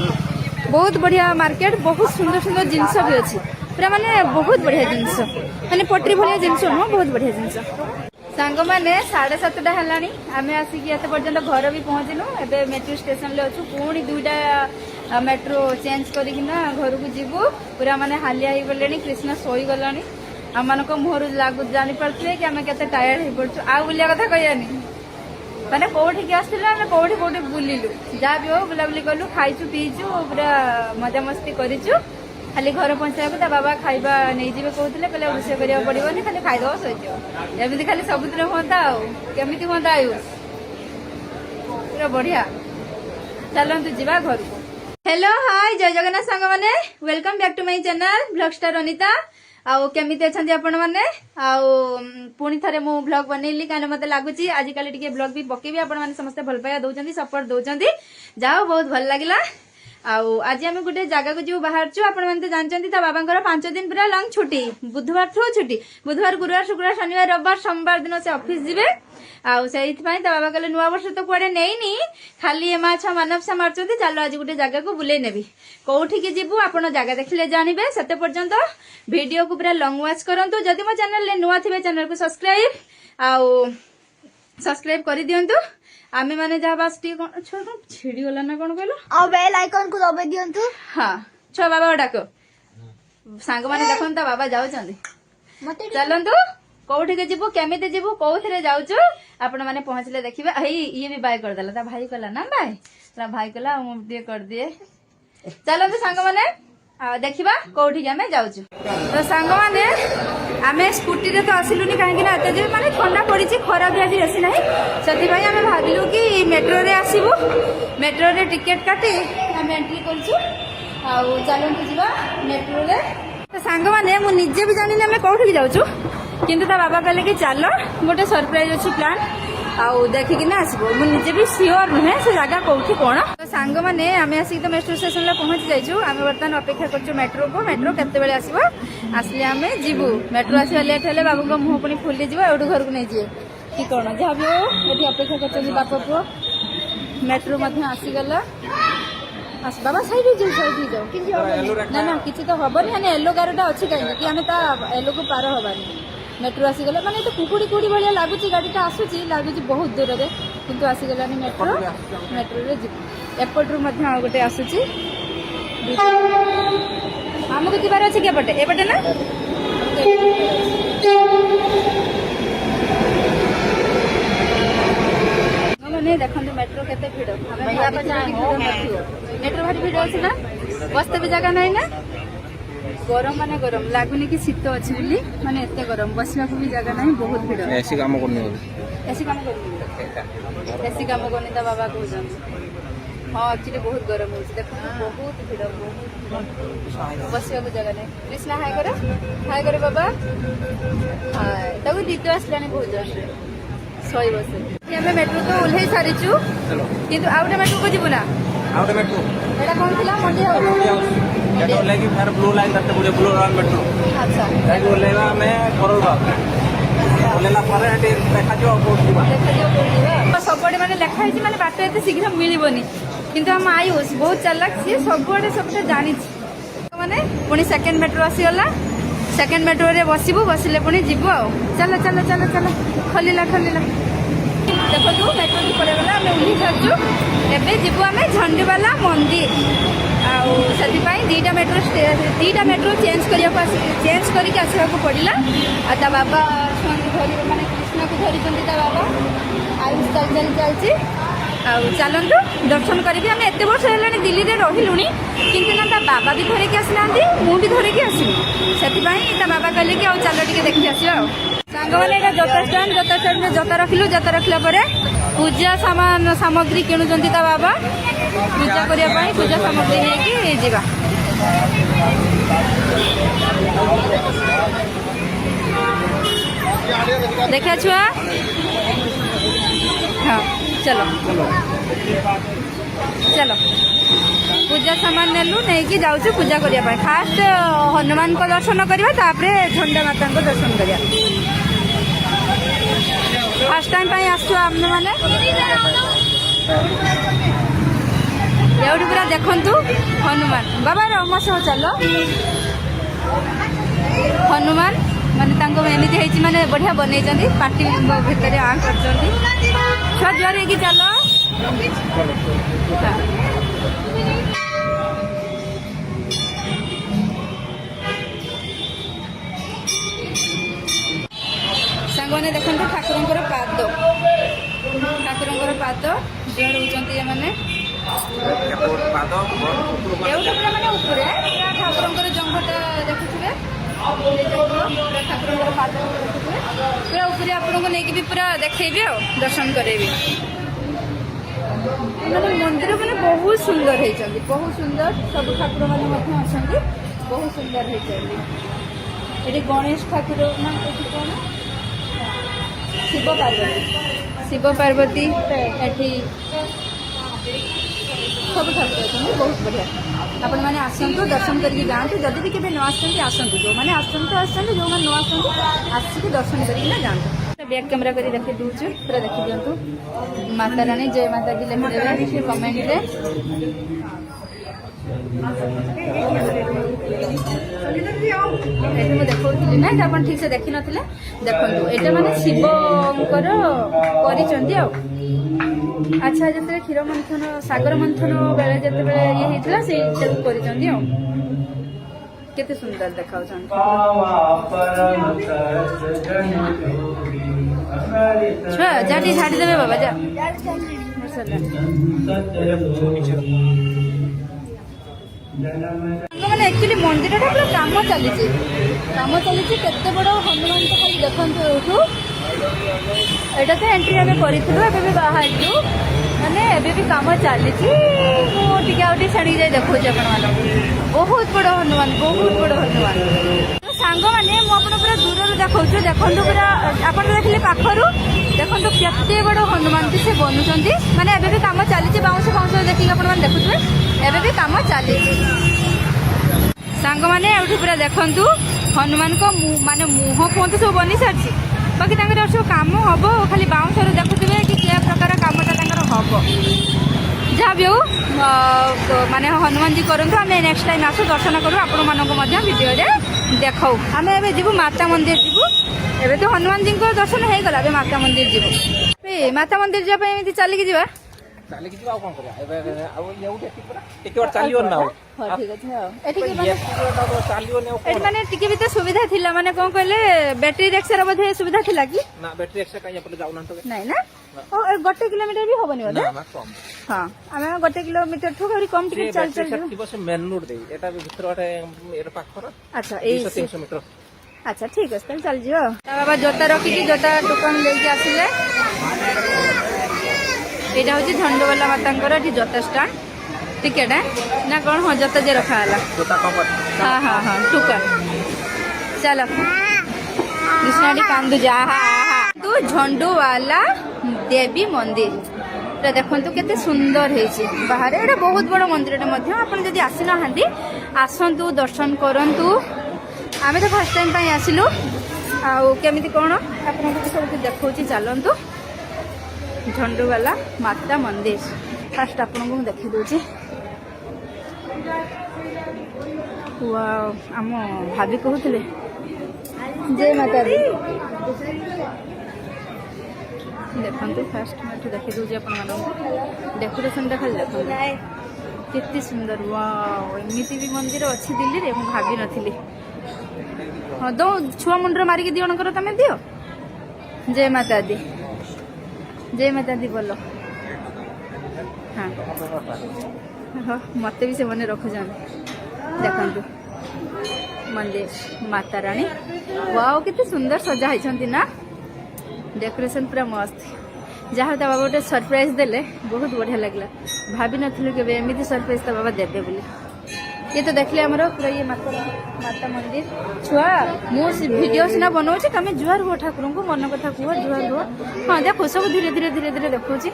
A: ବହୁତ ବଢ଼ିଆ ମାର୍କେଟ, ବହୁତ ସୁନ୍ଦର ସୁନ୍ଦର ଜିନିଷ ବି ଅଛି। ପୁରା ମାନେ ବହୁତ ବଢ଼ିଆ ଜିନିଷ, ମାନେ ପଟ୍ରି ଭଳିଆ ଜିନିଷ ନୁହଁ, ବହୁତ ବଢ଼ିଆ ଜିନିଷ। ସାଙ୍ଗମାନେ 7:30 ହେଲାଣି, ଆମେ ଆସିକି ଏତେ ପର୍ଯ୍ୟନ୍ତ ଘର ବି ପହଞ୍ଚିନୁ। ଏବେ ମେଟ୍ରୋ ଷ୍ଟେସନରେ ଅଛୁ, ପୁଣି 2ଟା ମେଟ୍ରୋ ଚେଞ୍ଜ କରିକିନା ଘରକୁ ଯିବୁ। ପୁରା ମାନେ ହାଲିଆ ହେଇଗଲେଣି, କୃଷ୍ଣ ଶୋଇଗଲାଣି। ଆମମାନଙ୍କ ମୁହଁରୁ ଜାଣିପାରୁଥିଲେ କି ଆମେ କେତେ ଟାୟାର୍ଡ ହେଇପଡ଼ୁଛୁ। ଆଉ ବୁଲିବା କଥା କହିବାନି, ମାନେ କୋଉଠିକି ଆସିଥିଲୁ ଆମେ, କୋଉଠି ବୁଲିଲୁ, ଯାହା ବି ହଉ ବୁଲାବୁଲି କଲୁ, ଖାଇଛୁ ପିଇଛୁ, ପୁରା ମଜାମସ୍ତି କରିଛୁ। ଖାଲି ଘର ପହଞ୍ଚିବାକୁ ତା ବାବା ଖାଇବା ନେଇଯିବେ କହୁଥିଲେ, କହିଲେ ରୋଷେଇ କରିବାକୁ ପଡ଼ିବନି, ଖାଲି ଖାଇଦେବ ଶୋଇଯିବ। ଏମିତି ଖାଲି ସବୁଦିନ ହୁଅନ୍ତା, ଆଉ କେମିତି ହୁଅନ୍ତା ଆୟୁଷ, ପୁରା ବଢ଼ିଆ। ଚାଲନ୍ତୁ ଯିବା ଘରକୁ। हेलो हाय जय जगन्नाथ सांग मैंने welcome back to my channel blog star Anita. आउ केमिति अछंती आपण माने आउ पुणी थरे मु ब्लॉग बनैली काने मते लागुची आजिकल टिके ब्लॉग भी पकेबी आपण माने समस्त भल पाया दउचंती सपोर्ट दउचंती जाओ बहुत भल लागिला। आउ आज आम गोटे जगह को जो बाहर छु आपण माने जानचंती ता बाबांकर 5 दिन पूरा लॉन्ग छुट्टी बुधवार ठो छुट्टी बुधवार गुरुवार शुक्रवार शनिवार रविवार सोमवार दिन से ऑफिस जिवे। आउ सेइथपाई ता बाबा कहले नुआ वर्ष तो कुआडे नेइनी खाली ए माछा मानव से मारचंती चलो आज गोटे जगह को बुले नेबी कोठी के जिबु आपण जगह देखले जानिबे सेते पर्यंत वीडियो को पूरा लॉन्ग वॉच करंतु जदि मो चैनल ले नुआ थिबे चैनल को सब्सक्राइब करि दियंतु आमे माने जा बास टी कोन छोड़ छिड़ी गला ना कोन कहलो
C: आ बेल आइकन को दबे दियंतु।
A: हां छ बाबा डाको सांग माने देखन ता बाबा जाउ चंदी
C: मते
A: चलंतु कोठी के जीवु केमिते जीवु कोथरे जाउछु आपण माने पहुंचले देखिबे हई ये भी बाय कर देला ता भाई कहला ना बाय ता भाई कहला हम दे कर दिए चलंतु सांग माने देखिबा कोठी के हमें जाउछु। तो सांग माने आमे स्कूटी रे तो आसिलुनी काहे कि ना एते जे माने ठंडा पड़ी छी खरा भी आज रसी नाही सती भाई हमें भाबिलु कि मेट्रो रे आसीबु मेट्रो रे टिकट काटी हमें एंट्री करछु आ चलंतु जीवा मेट्रो रे। तो सांग माने मु निजे भी जानि ना हमें कोठी के जाउछु किंतु ता बाबा कहले कि चलो गोटे सरप्राइज अच्छी प्लान आउ देखिकिना आसबो मु निजे भी सियोर नुहे से जगह कोठी कोन। तो सांग माने आमे आसी तो मेट्रो स्टेशन ले पहुंच जाइछु आमे वर्तमान अपेक्षा करछु मेट्रो को मेट्रो केते बेले आसीबो आसले आमे जीवु मेट्रो आसी लेट हेले बाबू को मुंह पुनी फुली जीवो एडु घर को नै जिए कि कोन जहा भी हो एठी अपेक्षा करछु बापा को मेट्रो मध्ये आसी गला आस बाबा साइड हो जाओ कि ना ना किछि तो हबनी हने येलो गाड़ीटा अछि काई कि हमें ता येलो को पार हबानी मेट्रो आसीगला माने तो कुकुड़ी कुड़ी भाया लगुच गाड़ीटा आसूची लगुच बहुत दूर रे किंतु आसीगलानी मेट्रो मेट्रो रे एपटरू मध्य गोटे आसूची हमको जीवार अच्छे केपटे एपटे ना ମାନେ ଦେଖନ୍ତୁ ମେଟ୍ରୋ କେତେ ଭିଡ଼ ମେଟ୍ରୋ ଭାରି ଭିଡ଼ ଅଛି ନା ବସିତେ ବି ଜାଗା ନାହିଁ ନା ଗରମ ମାନେ ଗରମ ଲାଗୁନି କି ଶୀତ ଅଛି ବୋଲି ମାନେ ଏତେ ଗରମ ବସିବାକୁ ବି ଜାଗା ନାହିଁ ବହୁତ ଭିଡ଼
B: ଏସି କାମ କରୁନି ବୋଧେ
A: ଏସି କାମ କରୁନି ଏସି କାମ କରୁନି ତା ବାବା କହୁଛନ୍ତି ହଁ ଆକ୍ଚୁଆଲି ବହୁତ ଗରମ ହେଉଛି ଦେଖନ୍ତୁ ବହୁତ ଭିଡ଼ ବସିବାକୁ ଜାଗା ନାହିଁ କୃଷ୍ଣା ହାଏ କରେ ବାବା ହାଏ ତାକୁ ନିଦ ଆସିଲାଣି ବହୁତ ଜୋରରେ ଶୋଇବ ସେ ଆମେ ମେଟ୍ରୋ ତ ଓହ୍ଲେଇ ସାରିଛୁ
B: ଚାଲ
A: କିନ୍ତୁ ଆଉ ଗୋଟେ ମେଟ୍ରୋକୁ ଯିବୁ ନା
B: ଆଉ ଗୋଟେ ମେଟ୍ରୋ
A: ଏଇଟା କ'ଣ ଥିଲା ମଣ୍ଡି ହାଉସ୍
B: ଏଠି ଓହ୍ଲେଇକି ଫେର ବ୍ଲୁ ଲାଇନ୍ ଧରତେ ପଡ଼ିବ ବ୍ଲୁ ଲାଇନ୍ ମେଟ୍ରୋ
A: ଆଚ୍ଛା
B: ଯାଇକି ଓହ୍ଲେଇବା ଆମେ କରୋଲବାଗ ଓହ୍ଲେଇଲା ପରେ ସେଠି ଦେଖାଯିବ କୋଉଠି ଯିବା
A: ଦେଖାଯିବ କୋଉଠି ଯିବା ସବୁଆଡ଼େ ମାନେ ଲେଖା ହେଇଛି ମାନେ ବାଟ ଏତେ ଶୀଘ୍ର ମିଳିବନି କିନ୍ତୁ ଆମ ଆୟୁଷ ବହୁତ ଚାଲାକ ସିଏ ସବୁଆଡ଼େ ସବୁଟା ଜାଣିଛି ମାନେ ପୁଣି ସେକେଣ୍ଡ ମେଟ୍ରୋ ଆସିଗଲା ସେକେଣ୍ଡ ମେଟ୍ରୋରେ ବସିବୁ ବସିଲେ ପୁଣି ଯିବୁ ଆଉ ଚାଲ ଚାଲ ଚାଲ ଚାଲ ଖୋଲିଲା ଦେଖନ୍ତୁ ମେଟ୍ରୋ ପଳେଇଗଲା ଆମେ ଓହ୍ଲେଇ ସାରିଛୁ ଏବେ ଯିବୁ ଆମେ ଝଣ୍ଡିବାଲା ମନ୍ଦିର ଆଉ ସେଥିପାଇଁ ଦୁଇଟା ମେଟ୍ରୋ ଚେଞ୍ଜ କରିକି ଆସିବାକୁ ପଡ଼ିଲା ଆଉ ତା ବାବା ଛୁଆଙ୍କୁ ମାନେ କୃଷ୍ଣକୁ ଧରିଛନ୍ତି ତା ବାବା ଆୟୁଷ ଚାଲିଛି ଆଉ ଚାଲନ୍ତୁ ଦର୍ଶନ କରିବି ଆମେ ଏତେ ବର୍ଷ ହେଲାଣି ଦିଲ୍ଲୀରେ ରହିଲୁଣି କିନ୍ତୁ ନା ତା ବାବା ବି ଧରିକି ଆସିନାହାନ୍ତି ମୁଁ ବି ଧରିକି ଆସିନି ସେଥିପାଇଁ ତା ବାବା କହିଲେ କି ଆଉ ଚାଲ ଟିକେ ଦେଖି ଆସିବା ଆଉ ସାଙ୍ଗମାନେ ଏଇଟା ଜୋତା ଷ୍ଟାଣ୍ଡରେ ଜୋତା ରଖିଲା ପରେ ପୂଜା ସାମଗ୍ରୀ କିଣୁଛନ୍ତି ତା ବାବା ପୂଜା କରିବା ପାଇଁ ପୂଜା ସାମଗ୍ରୀ ନେଇକି ଯିବା ଦେଖିଆ ଛୁଆ ହଁ चलो पूजा सामान नेलु नहीं कि जाऊँ पूजा करने फास्ट हनुमान को दर्शन करवा तापरे झंडा माता को दर्शन करवा फास्ट टाइम आसु आम मैंने एवढी पूरा देखु हनुमान बाबा रम सह चल हनुमान माने तांको एमती है माने बढ़िया बनई पार्टी भितर आ कर छुआ जुआर है चल सांग मैंने देखो ठाकुर पाद जुआर होती मैंने ठाकुर जंघटा देखुए ठाकुर पाद पूरा ऊपर आपको नहीं भी पूरा देखेबी आ दर्शन करेबी मंदिर मैंने बहुत सुंदर होती बहुत सुंदर सब ठाकुर मैंने बहुत सुंदर होती ये गणेश ठाकुर ना कौन शिव पार्वती एठी सब ठाकुर अच्छे बहुत बढ़िया आपण मैंने आसतु दर्शन करके जातु जदि भी केवे न आसतु जो मैंने आसतु जो मैंने न आसिक दर्शन करके जातु बैक कैमेरा कर देखी दूसरे पूरा देखी दिंतु माता रानी जय माता दी लिखिदेवे कमेंट रे देखी ना आप ठीक से देखी नथिले देखंतु एटा माने शिवंकर करिसंती आ अच्छा जिते क्षीर मंथन सागर मंथन बेले जिते ये होता से करिसंती आ केते सुंदर देखाउछन छुआ जाटी झाड़ी देवे बाबा जा मैंने एक्चुअली मंदिर पूरा काम चली केते बड़ हनुमान तो खाली देखते एठू एटा तो एंट्री आम करूँ बाहर मैंने एबी काम चली मुझे छाड़ी जाए देखो बहुत बड़ हनुमान तो सांग मैंने मुझे पूरा दूर देखा देखो पूरा आप देखिए पाखर देखो केते बड़ हनुमान से बनुंट मैंने एबी काम चली बाउंश बाउंश देखिए आप देखुए एबी काम चली सांग मैंने पूरा देखु हनुमान को माने मुह फुह सब बनी सारी बाकी सब कम हम खाली बाउंश देखुए कि क्या प्रकार कमटा हम जहाँ भी हो माने हनुमान जी करूँ आम नेक्स्ट टाइम आसू दर्शन करूँ आपण मानक भिडियो देखाऊ आम ए जीवु माता मंदिर जीवु एबे तो हनुमान जी को दर्शन हो गला माता मंदिर जीवु माता मंदिर जाए चलिकी जा
B: ଚାଲିକି ଯିବା ଆଉ କଣ କରିବା ଏବେ ଆଉ ଏଉଠି ଏଠି ପୁରା ଟିକେ ବାଟ ଚାଲିବନି ନା ଆଉ
A: ହଁ ଠିକ ଅଛି ଆଉ ଏଠିକି ମାନେ
B: ଏତିକି ବାଟ ଆଉ ଚାଲିବନି ଆଉ
A: ଏଠି
B: କଣ
A: ମାନେ ଟିକେ ବି ତ ସୁବିଧା ଥିଲା ମାନେ କଣ କହିଲେ ବ୍ୟାଟେରୀ ରିକ୍ସାର ବୋଧେ ସୁବିଧା ଥିଲା କି
B: ନା ବ୍ୟାଟେରୀ ଏକ୍ସଟ୍ରା କାଇଁ ଏପଟେ ଯାଉନାହାନ୍ତି
A: ନାଇଁ ନା ଓ 1 କିଲୋମିଟର ବି ହବନି ବୋଧେ
B: ନା ନା କମ
A: ହଁ ଆମେ 1 କିଲୋମିଟର ଠୁ ଆହୁରି କମ ଟିକେ ଚାଲି ଚାଲି ଯିବୁ
B: ଥିବ ସେ ମେନ୍ ରୋଡ ଦେଇ ଏଟା ବି ଭିତର ବାଟେ ଏଟା ପାଖର
A: ଆଚ୍ଛା ଏଇ
B: 200-300 ମିଟର
A: ଆଚ୍ଛା ଠିକ ଅଛି ତାହେଲେ ଚାଲିଯିବ ଆଉ ତା ବାବା ଜୋତା ରଖିକି ଜୋତା ଟୋକନ ଦେଇକି ଆସିଲେ ଏଇଟା ହଉଛି ଝଣ୍ଡବାଲା ମାତାଙ୍କର ଏଠି ଜୋତା ଷ୍ଟାଣ୍ଡ ଟିକେଟ ନା କଣ ହଁ ଜୋତା ଯେ ରଖା ହେଲା
B: ଜୋତା କମ
A: ହଁ ହଁ ହଁ ଟୋକନ ଚାଲ କୃଷ୍ଣଟି କାନ୍ଦୁଛି ଆହା ଆହା ତୁ ଝଣ୍ଡୁବାଲା ଦେବୀ ମନ୍ଦିର এটা দেখন্তু কেতে সুন্দর হয়েছে বাহারে এটা বহুত বড় মন্দিরটা মধ্যে আপনি যদি আসি নাহান্তি আসন্তু দর্শন করন্তু আমি তো ফার্স্ট টাইম পাই আসিলু আউ কেমিতি কোন আপনাদের সবকে দেখাউছি চালন্তু ঝন্ডুবালা মাতা মন্দির ফার্স্ট আপনাদের দেখাই দউছি ওয়াও আম ভাবি কহুতলে জয় মাতা দি ଦେଖନ୍ତୁ ଫାଷ୍ଟ ମୁଁ ଏଠି ଦେଖି ଦେଉଛି ଆପଣମାନଙ୍କୁ ଡେକୋରେସନଟା ଖାଲି ଦେଖନ୍ତୁ କେତେ ସୁନ୍ଦର ୱାଓ ଏମିତି ବି ମନ୍ଦିର ଅଛି ଦିଲ୍ଲୀରେ ମୁଁ ଭାବିନଥିଲି ହଁ ଦଉ ଛୁଆ ମୁଣ୍ଡରେ ମାରିକି ଦିଅଣଙ୍କର ତମେ ଦିଅ ଜୟ ମାତା ଦି ଜୟ ମାତା ଦି ବୋଲ ହଁ ହଁ ମତେ ବି ସେମାନେ ରଖୁଛନ୍ତି ଦେଖନ୍ତୁ ମନ୍ଦିର ମାତା ରାଣୀ ୱାଓ କେତେ ସୁନ୍ଦର ସଜା ହେଇଛନ୍ତି ନା डेकोरेशन पूरा मस्त जहाँ ता बाबा गोटे सरप्राइज देले बहुत बढ़िया लगला भाभी नथिलु के एमती सरप्राइज ता बाबा देबे बोली ये तो देखले हमरो पूरा ये माता मंदिर छुआ मु वीडियो सिना बनाउछि तमे जुआर हो ठाकुर को मन कथा कुह जुआर हो हां देखो सब धीरे धीरे धीरे धीरे देखौछि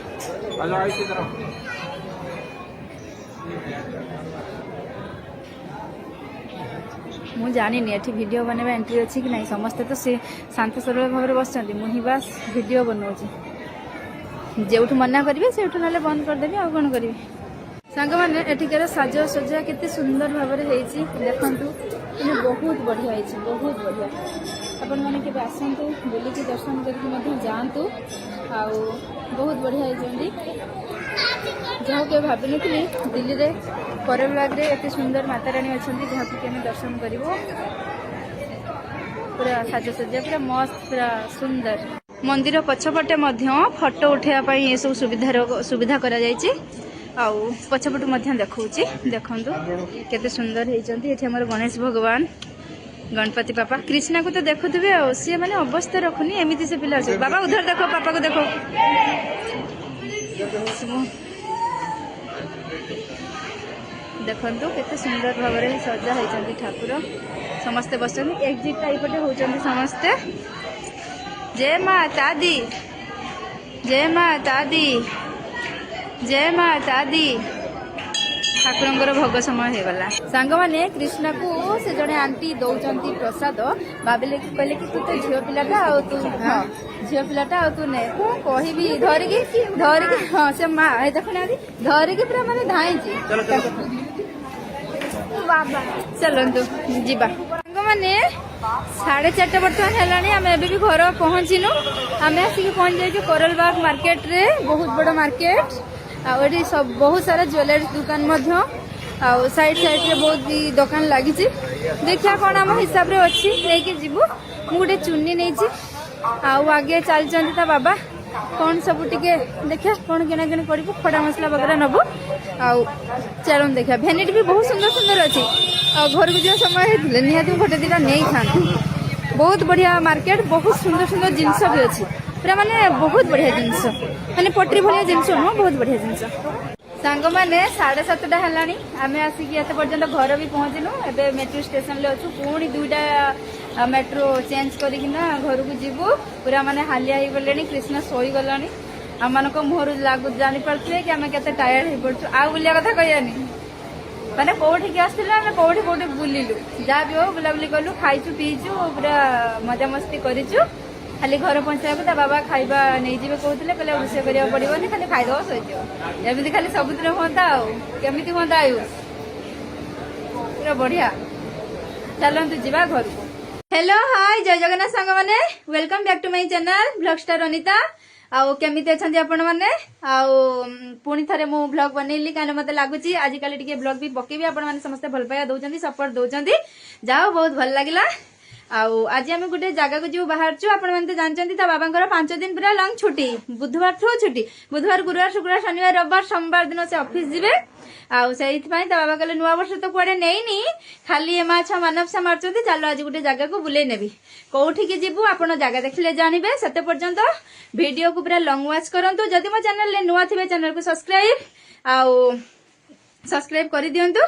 A: ମୁଁ ଜାଣିନି ଏଠି ଭିଡ଼ିଓ ବନେଇବା ଏଣ୍ଟ୍ରି ଅଛି କି ନାହିଁ ସମସ୍ତେ ତ ସେ ଶାନ୍ତ ସରଳ ଭାବରେ ବସିଛନ୍ତି ମୁଁ ହିଁ ବାସ୍ ଭିଡ଼ିଓ ବନାଉଛି ଯେଉଁଠୁ ମନା କରିବେ ସେଇଠୁ ନହେଲେ ବନ୍ଦ କରିଦେବି ଆଉ କ'ଣ କରିବି ସାଙ୍ଗମାନେ ଏଠିକାର ସାଜସଜ୍ଜା କେତେ ସୁନ୍ଦର ଭାବରେ ହେଇଛି ଦେଖନ୍ତୁ ମାନେ ବହୁତ ବଢ଼ିଆ ହେଇଛି ବହୁତ ବଢ଼ିଆ ଆପଣମାନେ କେବେ ଆସନ୍ତୁ ବୁଲିକି ଦର୍ଶନ କରିକି ମଧ୍ୟ ଯାଆନ୍ତୁ ଆଉ ବହୁତ ବଢ଼ିଆ ହେଇଛନ୍ତି ଯାହାକୁ କେବେ ଭାବିନଥିଲି ଦିଲ୍ଲୀରେ କରଲବାଗରେ ଏତେ ସୁନ୍ଦର ମାତାରାଣୀ ଅଛନ୍ତି ଯାହାକୁ କି ଆମେ ଦର୍ଶନ କରିବୁ ପୁରା ସାଜସଜ୍ଜା ପୁରା ମସ୍ତ ପୁରା ସୁନ୍ଦର ମନ୍ଦିର ପଛପଟେ ମଧ୍ୟ ଫଟୋ ଉଠାଇବା ପାଇଁ ଏସବୁ ସୁବିଧା କରାଯାଇଛି ଆଉ ପଛପଟୁ ମଧ୍ୟ ଦେଖାଉଛି ଦେଖନ୍ତୁ କେତେ ସୁନ୍ଦର ହେଇଛନ୍ତି ଏଠି ଆମର ଗଣେଶ ଭଗବାନ ଗଣପତି ବାପା କୃଷ୍ଣାକୁ ତ ଦେଖୁଥିବେ ଆଉ ସିଏ ମାନେ ଅବସ୍ଥା ରଖୁନି ଏମିତି ସେ ପିଲା ଅଛି ବାବା ଉଧର ଦେଖ ପାପାକୁ ଦେଖ ଦେଖନ୍ତୁ କେତେ ସୁନ୍ଦର ଭାବରେ ସଜା ହେଇଛନ୍ତି ଠାକୁର ସମସ୍ତେ ବସିଛନ୍ତି ଏକ୍ଜିଟ୍ଟା ଏଇପଟେ ହେଉଛନ୍ତି ସମସ୍ତେ ଜୟ ମାତା ଦି ଜୟ ମାତା ଦି ଜୟ ମାତା ଦି ଠାକୁରଙ୍କର ଭୋଗ ସମୟ ହେଇଗଲା ସାଙ୍ଗମାନେ କୃଷ୍ଣକୁ ସେ ଜଣେ ଆଣ୍ଟି ଦଉଛନ୍ତି ପ୍ରସାଦ ଭାବିଲେ କି କହିଲେ କି ତୁ ତ ଝିଅ ପିଲାଟା ଆଉ ତୁ ହଁ ଝିଅ ପିଲାଟା ଆଉ ତୁ ନେ ମୁଁ କହିବି ଧରିକି ହଁ ସେ ମା ଦେଖୁନାହାନ୍ତି ଧରିକି ପୁରା ମାନେ ଧାଇଁଛି ବାବା ଚାଲନ୍ତୁ ଯିବା ସାଙ୍ଗମାନେ 4:30 ବର୍ତ୍ତମାନ ହେଲାଣି ଆମେ ଏବେ ବି ଘର ପହଞ୍ଚିନୁ ଆମେ ଆସିକି ପହଞ୍ଚି ଯାଇଛୁ କରଲବାଗ ମାର୍କେଟରେ ବହୁତ ବଡ଼ ମାର୍କେଟ ଆଉ ଏଠି ବହୁତ ସାରା ଜୁଏଲାରୀ ଦୋକାନ ମଧ୍ୟ ଆଉ ସାଇଡ୍ରେ ବହୁତ ବି ଦୋକାନ ଲାଗିଛି ଦେଖିବା କ'ଣ ଆମ ହିସାବରେ ଅଛି ନେଇକି ଯିବୁ ମୁଁ ଗୋଟେ ଚୁନି ନେଇଛି ଆଉ ଆଗେ ଚାଲିଛନ୍ତି ତା ବାବା କ'ଣ ସବୁ ଟିକେ ଦେଖିବା କ'ଣ କିଣାକିଣି କରିବୁ ଖଡ଼ା ମସଲା ବଗେରା ନେବୁ ଆଉ ଚାଲନ୍ତୁ ଦେଖିବା ଭେନିଟି ବି ବହୁତ ସୁନ୍ଦର ସୁନ୍ଦର ଅଛି ଆଉ ଘରକୁ ଯିବା ସମୟ ହେଇଥିଲେ ନିହାତି ମୁଁ ଗୋଟେ ଦୁଇଟା ନେଇଥାନ୍ତି ବହୁତ ବଢ଼ିଆ ମାର୍କେଟ ବହୁତ ସୁନ୍ଦର ସୁନ୍ଦର ଜିନିଷ ବି ଅଛି ପୁରା ମାନେ ବହୁତ ବଢ଼ିଆ ଜିନିଷ ମାନେ ପଟ୍ରି ଭଳିଆ ଜିନିଷ ନୁହଁ ବହୁତ ବଢ଼ିଆ ଜିନିଷ ସାଙ୍ଗମାନେ 7:30 ହେଲାଣି ଆମେ ଆସିକି ଏତେ ପର୍ଯ୍ୟନ୍ତ ଘର ବି ପହଞ୍ଚିନୁ ଏବେ ମେଟ୍ରୋ ଷ୍ଟେସନରେ ଅଛୁ ପୁଣି 2ଟା ମେଟ୍ରୋ ଚେଞ୍ଜ କରିକିନା ଘରକୁ ଯିବୁ ପୁରା ମାନେ ହାଲିଆ ହେଇଗଲେଣି କୃଷ୍ଣ ଶୋଇଗଲାଣି ଆମମାନଙ୍କ ମୁହଁରୁ ଜାଣିପାରୁଥିବେ କି ଆମେ କେତେ ଟାୟାର୍ଡ ହେଇପଡ଼ୁଛୁ ଆଉ ବୁଲିବା କଥା କହିବାନି ମାନେ କୋଉଠିକି ଆସିଥିଲୁ ଆମେ କୋଉଠି ବୁଲିଲୁ ଯାହା ବି ହଉ ବୁଲାବୁଲି କଲୁ ଖାଇଛୁ ପିଇଛୁ ପୁରା ମଜାମସ୍ତି କରିଛୁ ଖାଲି ଘର ପହଞ୍ଚିବାକୁ ତା ବାବା ଖାଇବା ନେଇଯିବେ କହୁଥିଲେ କହିଲେ ରୋଷେଇ କରିବାକୁ ପଡ଼ିବନି ଖାଲି ଖାଇଦେବ ଶୋଇଯିବ ଏମିତି ଖାଲି ସବୁଦିନ ହୁଅନ୍ତା ଆଉ କେମିତି ହୁଅନ୍ତା ଆୟୁଷ ପୁରା ବଢ଼ିଆ ଚାଲନ୍ତୁ ଯିବା ଘରକୁ हेलो हाय जय जगन्नाथ सांग मैंने welcome back to my channel blog star Anita आउ केमिति अछंती आपण माने आउ पुणी थरे मु ब्लॉग बनैली काने मते लागुची आज काली टिके ब्लॉग भी पकेबी आपण माने समस्त भल पाया दउचंती सपोर्ट दउचंती जाओ बहुत भल लागिला आउ आज आम गोटे जगह को जो बाहर छु आपण माने जानचंती ता बाबांकर 5 दिन पूरा लंग छुट्टी बुधवार ठो छुट्टी बुधवार गुरुवार शुक्रवार शनिवार रविवार सोमवार दिन से ऑफिस जिवे आउ सेहित पई ता बाबा कहले नुवा वर्ष तो कुआडे नेइनी खाली ए माछा मानव से मारचंती चलो आज गोटे जगह को बुले नेबी कोठी के जीवु आपण जगह देखले जानिबे सेते पर्यंत वीडियो को पूरा लॉन्ग वॉच करंतु जदि मो चैनल ले नुवा थिबे चैनल को सब्सक्राइब कर दियंतु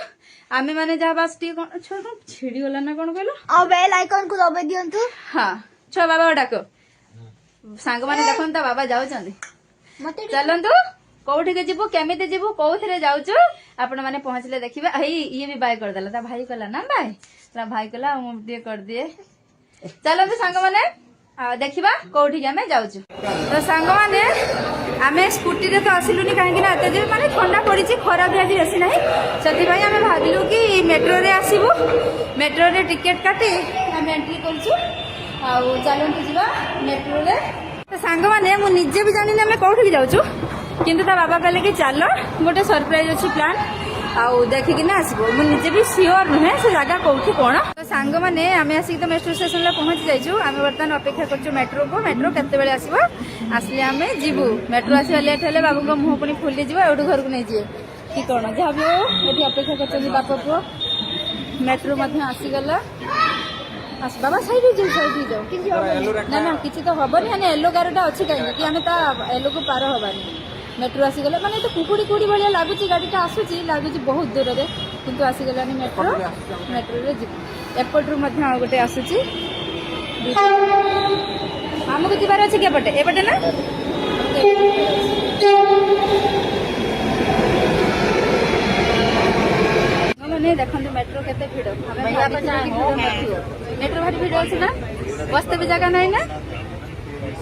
A: आमे माने जा बास टी कोन छोड़ छिड़ी वाला ना कोन कहलो
C: और बेल आइकन को दबे दियंतु
A: हां छ बाबा डाको सांग माने देखन ता बाबा जाउ चंदी
C: मते
A: चलंतु कोठी के जीवु केमिते जीवु कोथरे जाउछु आपण माने पहुंचले देखिबे हई ये भी बाय कर देला ता भाई कहला ना बाय ता भाई कहला हम दे कर दिए चलंतु सांग माने देखिबा कोठी के हमें जाउछु तो सांग माने आमे स्कूटी रे तो आसिलुनी काहे कि ना एते जे माने ठंडा पड़ी छी खरा भी आज बेसी नाही सेति भाई आमे भाबिलु कि मेट्रो रे आसीबु मेट्रो रे टिकट काटी आमे एंट्री करछु आउ चलंतु जीवा मेट्रो रे तो सांग माने मु निजे भी जानि ना आमे कोठी के जाउछु किंतु ता बाबा कहले कि चलो गोटे सरप्राइज अच्छी प्लान आउ देखिकी ना आसबो मु निजे भी सियोर नुहे से जगह कोठी कोन तो सांग माने आमे आसी तो मेट्रो स्टेशन ला पहुंच जाइछु आमे वर्तमान अपेक्षा करछु मेट्रो को मेट्रो केते बेले आसीबो आसले आमे जीवु मेट्रो आसी लेट हेले बाबू को मुंह पुनी फुली जीवो एडु घर को नै जिए कि कोन जहा भी एठी अपेक्षा करछु बापा को मेट्रो मध्ये आसी गला आस बाबा साइड जाओ कि ना ना किछि तो हबनी हाने येलो गाड़ीटा अछि काई कि हमें ता येलो को पार हबानी मेट्रो आसी गला माने तो कुकुड़ी कुड़ी भलिया लागुची गाड़ीटा आसुची लागुची बहुत दूर रे किंतु आसी गलानी मेट्रो रे जिबु एपट रु मध्ये आ गोटे आसुची हमको जिबार अछि केपटे एपटे ना माने देखंतु मेट्रो केते भिड़ मेट्रो भारी भिड़ अछि ना बसते भी जगह नाही ना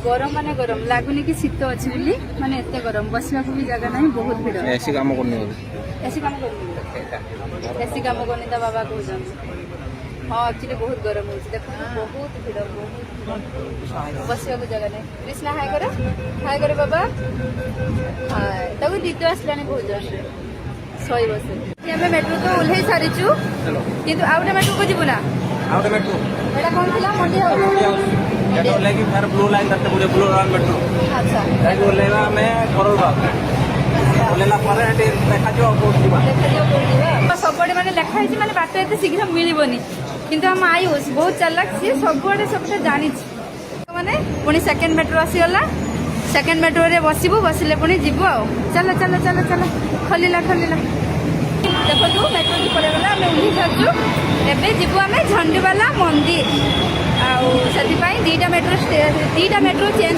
A: गरम माने गरम लागुनी कि शीत अछि बोली माने एते गरम बसला को भी जगह नाही बहुत भिड़
B: ऐसी काम करनी
A: एसी काम करनी ता बाबा को जन हां एक्चुअली बहुत गरम होछि देखो बहुत भिड़ बहुत बसला को जगह नाही कृष्णा हाय करे बाबा हाय तब दीदी आसलानी बहुत जन सोई बसे हमें मेट्रो तो ओल्हे सारिछु किंतु आउटे मेट्रो को जिबु ना
B: आउटे मेट्रो
A: एटा कोन थिला मंडी हाउस
B: मेट्रो लेकी फिर ब्लू लाइन करते पूरे ब्लू लाइन मेट्रो
A: अच्छा
B: लाइन बोलेगा मैं करोलबाग बोलेला परे हटे देखा जो कोठीबा
A: सबडे माने लेखा है माने बाट एते शीघ्र मिलिबनी किंतु हम आयुष बहुत चालाक सी सबडे सबटा जानि माने पुनी सेकंड मेट्रो आसी गला सेकंड मेट्रो रे बसिबु बसिले पुनी जिबु आ चलो चलो चलो चलो खलिला देखो तू मेट्रो की पड़े गला हम उठी जाचु एबे जिबु हमें झंडीवाला मंदिर आउ सेति पई दीटा मेट्रो चेंज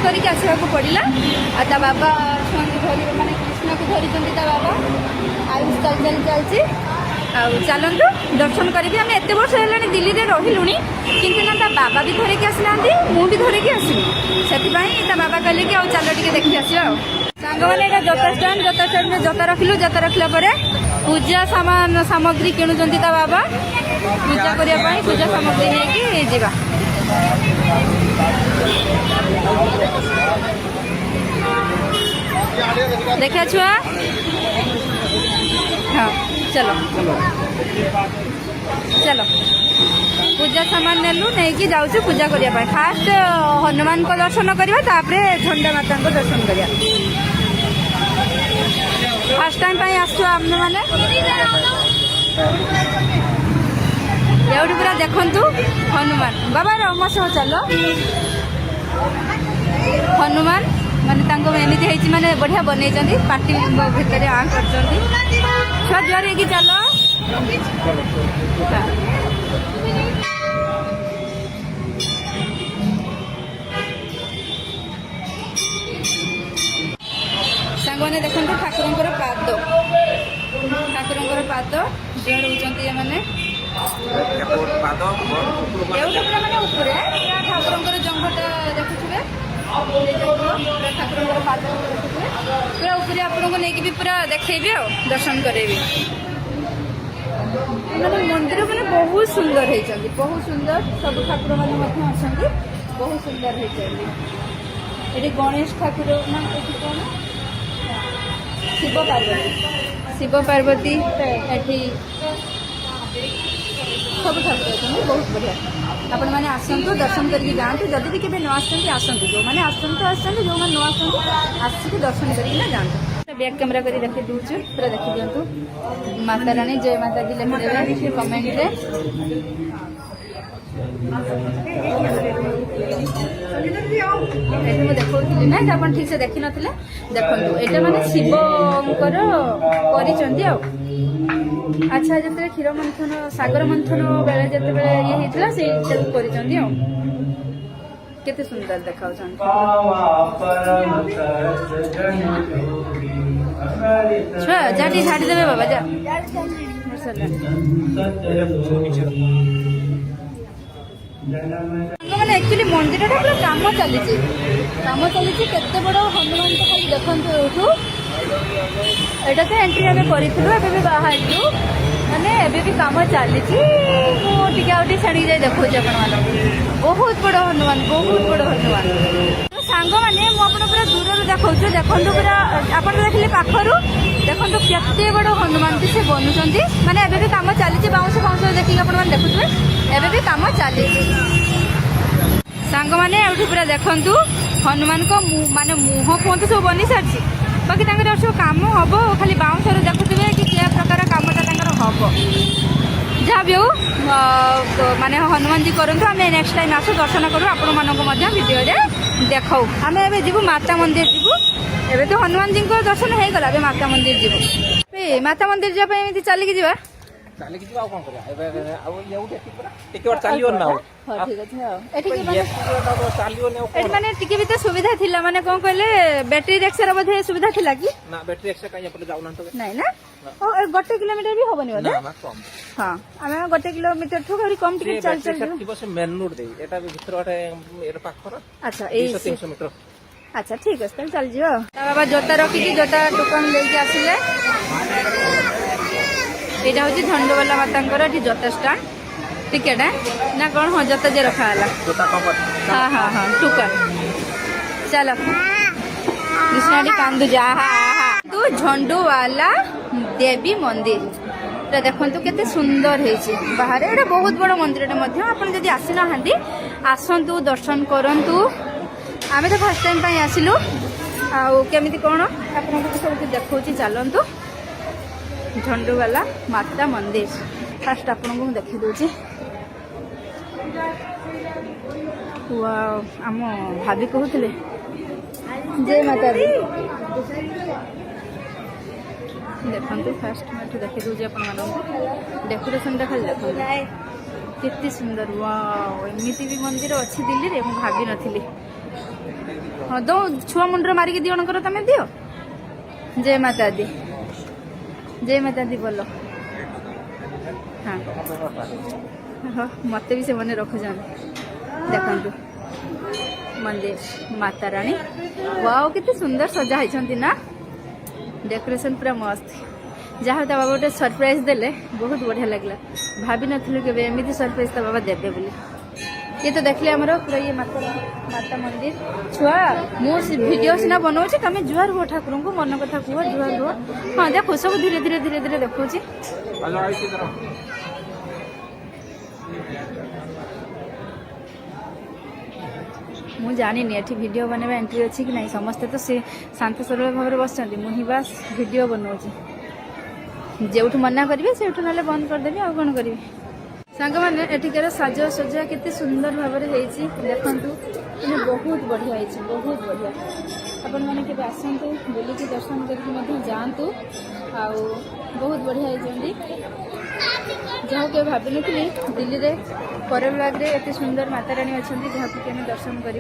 A: करके आसवा को पड़िला आ ता बाबा धरी माने कृष्णा को धरी चंदी ता बाबा आयुष चलची आउ चलंतु दर्शन करी हम एते वर्ष हेलानी दिल्ली रे रहिलुनी किंतु ना ता बाबा भी धरे के आसलांती मु भी धरे के आसी सेति पई ता बाबा कहले कि आउ चलो टिके देखि आसियो सांग वाले एटा जता स्टैंड में जता रखला परे पूजा सामान सामग्री किणु जंती ता बाबा पूजा करिया पई पूजा सामग्री नै कि जीवा देखा छुआ हाँ चलो चलो पूजा सामान नेलु नहीं कि जाउछु पूजा करिया पई फास्ट हनुमान को दर्शन करिया तापरे झंडा माता को दर्शन करिया फर्स्ट टाइम पाई आसु हमने माने एवढी पूरा देखंतु हनुमान बाबा रमस चलो हनुमान माने तांको एमिति हेछि माने बढ़िया बनै जंदी पार्टी भितर आ करजंदी छुआ जुआर हेकी चलो सांगने देखो ठाकुर पाद जुआर होचंती माने ठाकुर जंघटा देखुथे ठाकुर पाद पूरा ऊपर आपको लेकिन भी पूरा देखेबी आ दर्शन करेबी मंदिर मैंने बहुत सुंदर होती बहुत सुंदर सब ठाकुर मैंने बहुत सुंदर होती ଏଠି ଗଣେଶ ଠାକୁର ନା ଏଠି କ'ଣ ଶିବ ପାର୍ବତୀ ଏଠି ସବୁ ଠାକୁର ଅଛନ୍ତି ବହୁତ ବଢ଼ିଆ। ଆପଣମାନେ ଆସନ୍ତୁ ଦର୍ଶନ କରିକି ଯାଆନ୍ତୁ। ଯଦି ବି କେବେ ନ ଆସନ୍ତି ଆସନ୍ତୁ, ଯେଉଁମାନେ ଆସନ୍ତୁ ଯେଉଁମାନେ ନ ଆସନ୍ତୁ ଆସିକି ଦର୍ଶନ କରିକିନା ଯାଆନ୍ତୁ। ବ୍ୟାକ୍ କ୍ୟାମେରା କରି ଦେଖି ଦେଉଛୁ, ପୁରା ଦେଖିଦିଅନ୍ତୁ। ମାତା ରାଣୀ ଜୟ ମାତା ଦି ଲେଖିଦେବେ କମେଣ୍ଟରେ। ଏଠି ମୁଁ ଦେଖାଉଥିଲି ନା, ଆପଣ ଠିକ୍ ସେ ଦେଖିନଥିଲେ, ଦେଖନ୍ତୁ ଏଇଟା ମାନେ ଶିବଙ୍କର କରିଛନ୍ତି ଆଉ। ଆଚ୍ଛା, ଯେତେବେଳେ କ୍ଷୀର ମନ୍ଥନ ସାଗର ମନ୍ଥନ ବେଳେ ଯେତେବେଳେ ଇଏ ହେଇଥିଲା ସେଇଟାକୁ କରିଛନ୍ତି ଆଉ। କେତେ ସୁନ୍ଦର ଦେଖାଉଛନ୍ତି। ଛୁଆ ଯା ଟିକେ ଝାଡ଼ି ଦେବେ ବାବା ଯା। ମାନେ ଆକ୍ଚୁଆଲି ମନ୍ଦିରଟା ପୁରା କାମ ଚାଲିଛି କେତେ ବଡ଼ ହନୁମାନ ତ ଖାଲି ଦେଖନ୍ତୁ ଏଇଠୁ। ଏଇଟା ତ ଏଣ୍ଟ୍ରି ଆମେ କରିଥିଲୁ, ଏବେ ବି ବାହାରିଛୁ, ମାନେ ଏବେ ବି କାମ ଚାଲିଛି। ମୁଁ ଟିକେ ଆଉ ଟିକେ ଛାଡ଼ିକି ଯାଇ ଦେଖାଉଛି ଆପଣମାନଙ୍କୁ। ବହୁତ ବଡ଼ ହନୁମାନ ସାଙ୍ଗମାନେ, ମୁଁ ଆପଣ ପୁରା ଦୂରରୁ ଦେଖାଉଛୁ। ଦେଖନ୍ତୁ ପୁରା ଆପଣ ଦେଖିଲେ ପାଖରୁ ଦେଖନ୍ତୁ କେତେ ବଡ଼ ହନୁମାନ ସେ ବନୁଛନ୍ତି। ମାନେ ଏବେ ବି କାମ ଚାଲିଛି, ବାଉଁଶ ଦେଖିକି ଆପଣମାନେ ଦେଖୁଥିବେ, ଏବେ ବି କାମ ଚାଲିଛି। ସାଙ୍ଗମାନେ ଏଇଠୁ ପୁରା ଦେଖନ୍ତୁ ହନୁମାନଙ୍କ ମାନେ ମୁହଁ ଫୁହଁ ସବୁ ବନି ସାରିଛି, ବାକି ତାଙ୍କର ସବୁ କାମ ହବ। ଖାଲି ବାଉଁଶରୁ ଦେଖୁଥିବେ କି କି ପ୍ରକାର କାମଟା ତାଙ୍କର ହବ। ଯାହା ବି ହଉ ମାନେ ହନୁମାନଜୀ କରନ୍ତୁ। ଆମେ ନେକ୍ସଟ ଟାଇମ୍ ଆସୁ ଦର୍ଶନ କରୁ, ଆପଣମାନଙ୍କୁ ମଧ୍ୟ ଭିଡ଼ିଓରେ ଦେଖାଉ। ଆମେ ଏବେ ଯିବୁ ମାତା ମନ୍ଦିର ଯିବୁ। ଏବେ ତ ହନୁମାନଜୀଙ୍କ ଦର୍ଶନ ହେଇଗଲା, ଏବେ ମାତା ମନ୍ଦିର ଯିବୁ। ମାତା ମନ୍ଦିର ଯିବା ପାଇଁ ଏମିତି ଚାଲିକି ଯିବା।
B: ଚାଲିକି ଯିବା ଆଉ କ'ଣ କରିବା। ଏବେ ଆଉ ଏଉଠି ଟିକେ ଚାଲିବନି ନା ଆଉ।
A: ଠିକ୍ ଅଛି ଆଉ। ଏଠିକି
B: ଚାଲିବନି ଆଉ
A: ଏଠି ମାନେ ଟିକେ ବି ତ ସୁବିଧା ଥିଲା, ମାନେ କ'ଣ କହିଲେ ବ୍ୟାଟେରୀ ରିକ୍ସାର ବୋଧେ ସୁବିଧା ଥିଲା କି?
B: ନା, ବ୍ୟାଟେରୀ ରିକ୍ସା କାହିଁ ଏପଟେ ଯାଉନାହାନ୍ତି?
A: ନାଇଁ ନା, 1 କିଲୋମିଟର ବି ହବନି ବୋଧେ। ହଁ, ଆମେ 1 କିଲୋମିଟର ଠୁ ଆହୁରି କମ୍ ଟିକେ ଚାଲି
B: ଥିବ ସେ ମେନ୍ ରୋଡ୍ ଦେଇ। ଏଟା ଭିତରେ ଗୋଟେ ଏଟା ପାଖର।
A: ଆଚ୍ଛା, ଏଇ
B: 300 ମିଟର।
A: ଆଚ୍ଛା ଠିକ୍ ଅଛି, ତାହେଲେ ଚାଲିଯିବ ଆଉ। ତା ବାବା ଜୋତା ରଖିକି ଜୋତା ଟୋକନ ଦେଇକି ଆସିଲେ। ଏଇଟା ହେଉଛି ଝଣ୍ଡବାଲା ମାତାଙ୍କର ଏଠି ଜୋତା ଷ୍ଟାଣ୍ଡ। ଟିକେଟ ନା କ'ଣ? ହଁ, ଜୋତା ଯେ ରଖା ହେଲା। ହଁ ଟୋକନ। ଚାଲ କୃଷ୍ଣଟି କାନ୍ଦୁଛି। ତୁ ଝଣ୍ଡବାଲା ଦେବୀ ମନ୍ଦିର ଦେଖନ୍ତୁ କେତେ ସୁନ୍ଦର ହେଇଛି ବାହାରେ। ଏଇଟା ବହୁତ ବଡ଼ ମନ୍ଦିରଟେ ମଧ୍ୟ। ଆପଣ ଯଦି ଆସିନାହାନ୍ତି ଆସନ୍ତୁ, ଦର୍ଶନ କରନ୍ତୁ। ଆମେ ତ ଫାର୍ଷ୍ଟ ଟାଇମ୍ ପାଇଁ ଆସିଲୁ, ଆଉ କେମିତି କ'ଣ ଆପଣଙ୍କୁ ସବୁ ଦେଖାଉଛି। ଚାଲନ୍ତୁ ଝଣ୍ଡବାଲା ମାତା ମନ୍ଦିର। ଫାଷ୍ଟ ଆପଣଙ୍କୁ ମୁଁ ଦେଖାଇ ଦେଉଛି। ୱାଓ, ଆମ ଭାବି କହୁଥିଲେ ଜୟ ମାତା ଦି। ଦେଖନ୍ତୁ ଫାଷ୍ଟ ମୁଁ ଏଠି ଦେଖାଇ ଦେଉଛି ଆପଣମାନଙ୍କୁ। ଡେକୋରେସନଟା ଖାଲି ଦେଖନ୍ତୁ କେତେ ସୁନ୍ଦର। ୱାଓ, ଏମିତି ବି ମନ୍ଦିର ଅଛି ଦିଲ୍ଲୀରେ, ମୁଁ ଭାବିନଥିଲି। ହଁ, ଦଉ ଛୁଆ ମୁଣ୍ଡରେ ମାରିକି ଦିଅଣଙ୍କର ତମେ ଦିଅ। ଜୟ ମାତା ଦି, ଜୟ ମାତା ଦି ବୋଲ। ହଁ ହଁ, ମତେ ବି ସେମାନେ ରଖୁଛନ୍ତି। ଦେଖନ୍ତୁ ମନ୍ଦିର ମାତା ରାଣୀ। ୱାଓ, କେତେ ସୁନ୍ଦର ସଜା ହେଇଛନ୍ତି ନା। ଡେକୋରେସନ ପୁରା ମସ୍ତ। ଯାହା ହଉ ତା ବାବା ଗୋଟେ ସରପ୍ରାଇଜ ଦେଲେ, ବହୁତ ବଢ଼ିଆ ଲାଗିଲା। ଭାବିନଥିଲୁ କେବେ ଏମିତି ସରପ୍ରାଇଜ ତା ବାବା ଦେବେ ବୋଲି। ये तो देखले हमरो पूरा ये माता मंदिर। छुआ मो वीडियो सिना बनाऊँ तुम जुआर हो ठाकुर को मन कथा कह जुआर हो। हाँ देखो सब धीरे धीरे धीरे धीरे देखो मु जानी एठी वीडियो बनवा एंट्री अच्छी कि नहीं। समस्ते तो सी शांत सरल भाव में बस मुझे बास वीडियो बनाऊँ जो मना करेंगे से ना बंद करदेवी आ कौन करी। सांग मैंने एठिकार साजसज्जा केते सुंदर भाव में देखु मैंने बहुत बढ़िया है बहुत बढ़िया। आपण मैंने के आसतु बुलिकी दर्शन करके जातु आ बहुत बढ़िया होती जहाँ के भाव नी दिल्ली में करलबाग में एत सुंदर माता राणी अच्छा जहाँ कि आम दर्शन कर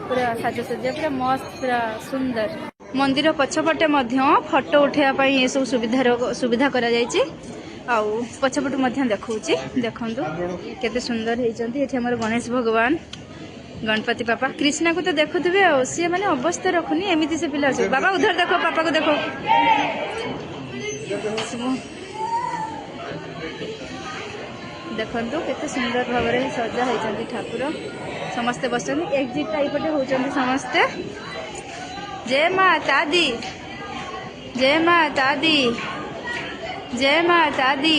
A: पूरा साजसज्जा पूरा मस्त पूरा सुंदर। मंदिर पछपटे फोटो उठाइबा ये सब सुविधा करा जायछि। आउ पछपटू देखौछि देखंतु केते सुंदर होती। हमर गणेश भगवान गणपति पापा कृष्णा को तो देखुवे सी मैंने अवस्था रखुनी एमती से पिला अच्छे। बाबा उधर देखो पापा को देखो देखंतु केते सुंदर भाव में सजा होती ठाकुर। ସମସ୍ତେ ବସିଛନ୍ତି ଏକ୍ଜିଟ୍ଟା ଏଇପଟେ ହେଉଛନ୍ତି ସମସ୍ତେ। ଜୟ ମାତା ଦି, ଜୟ ମାତା ଦି, ଜୟ ମାତା ଦି।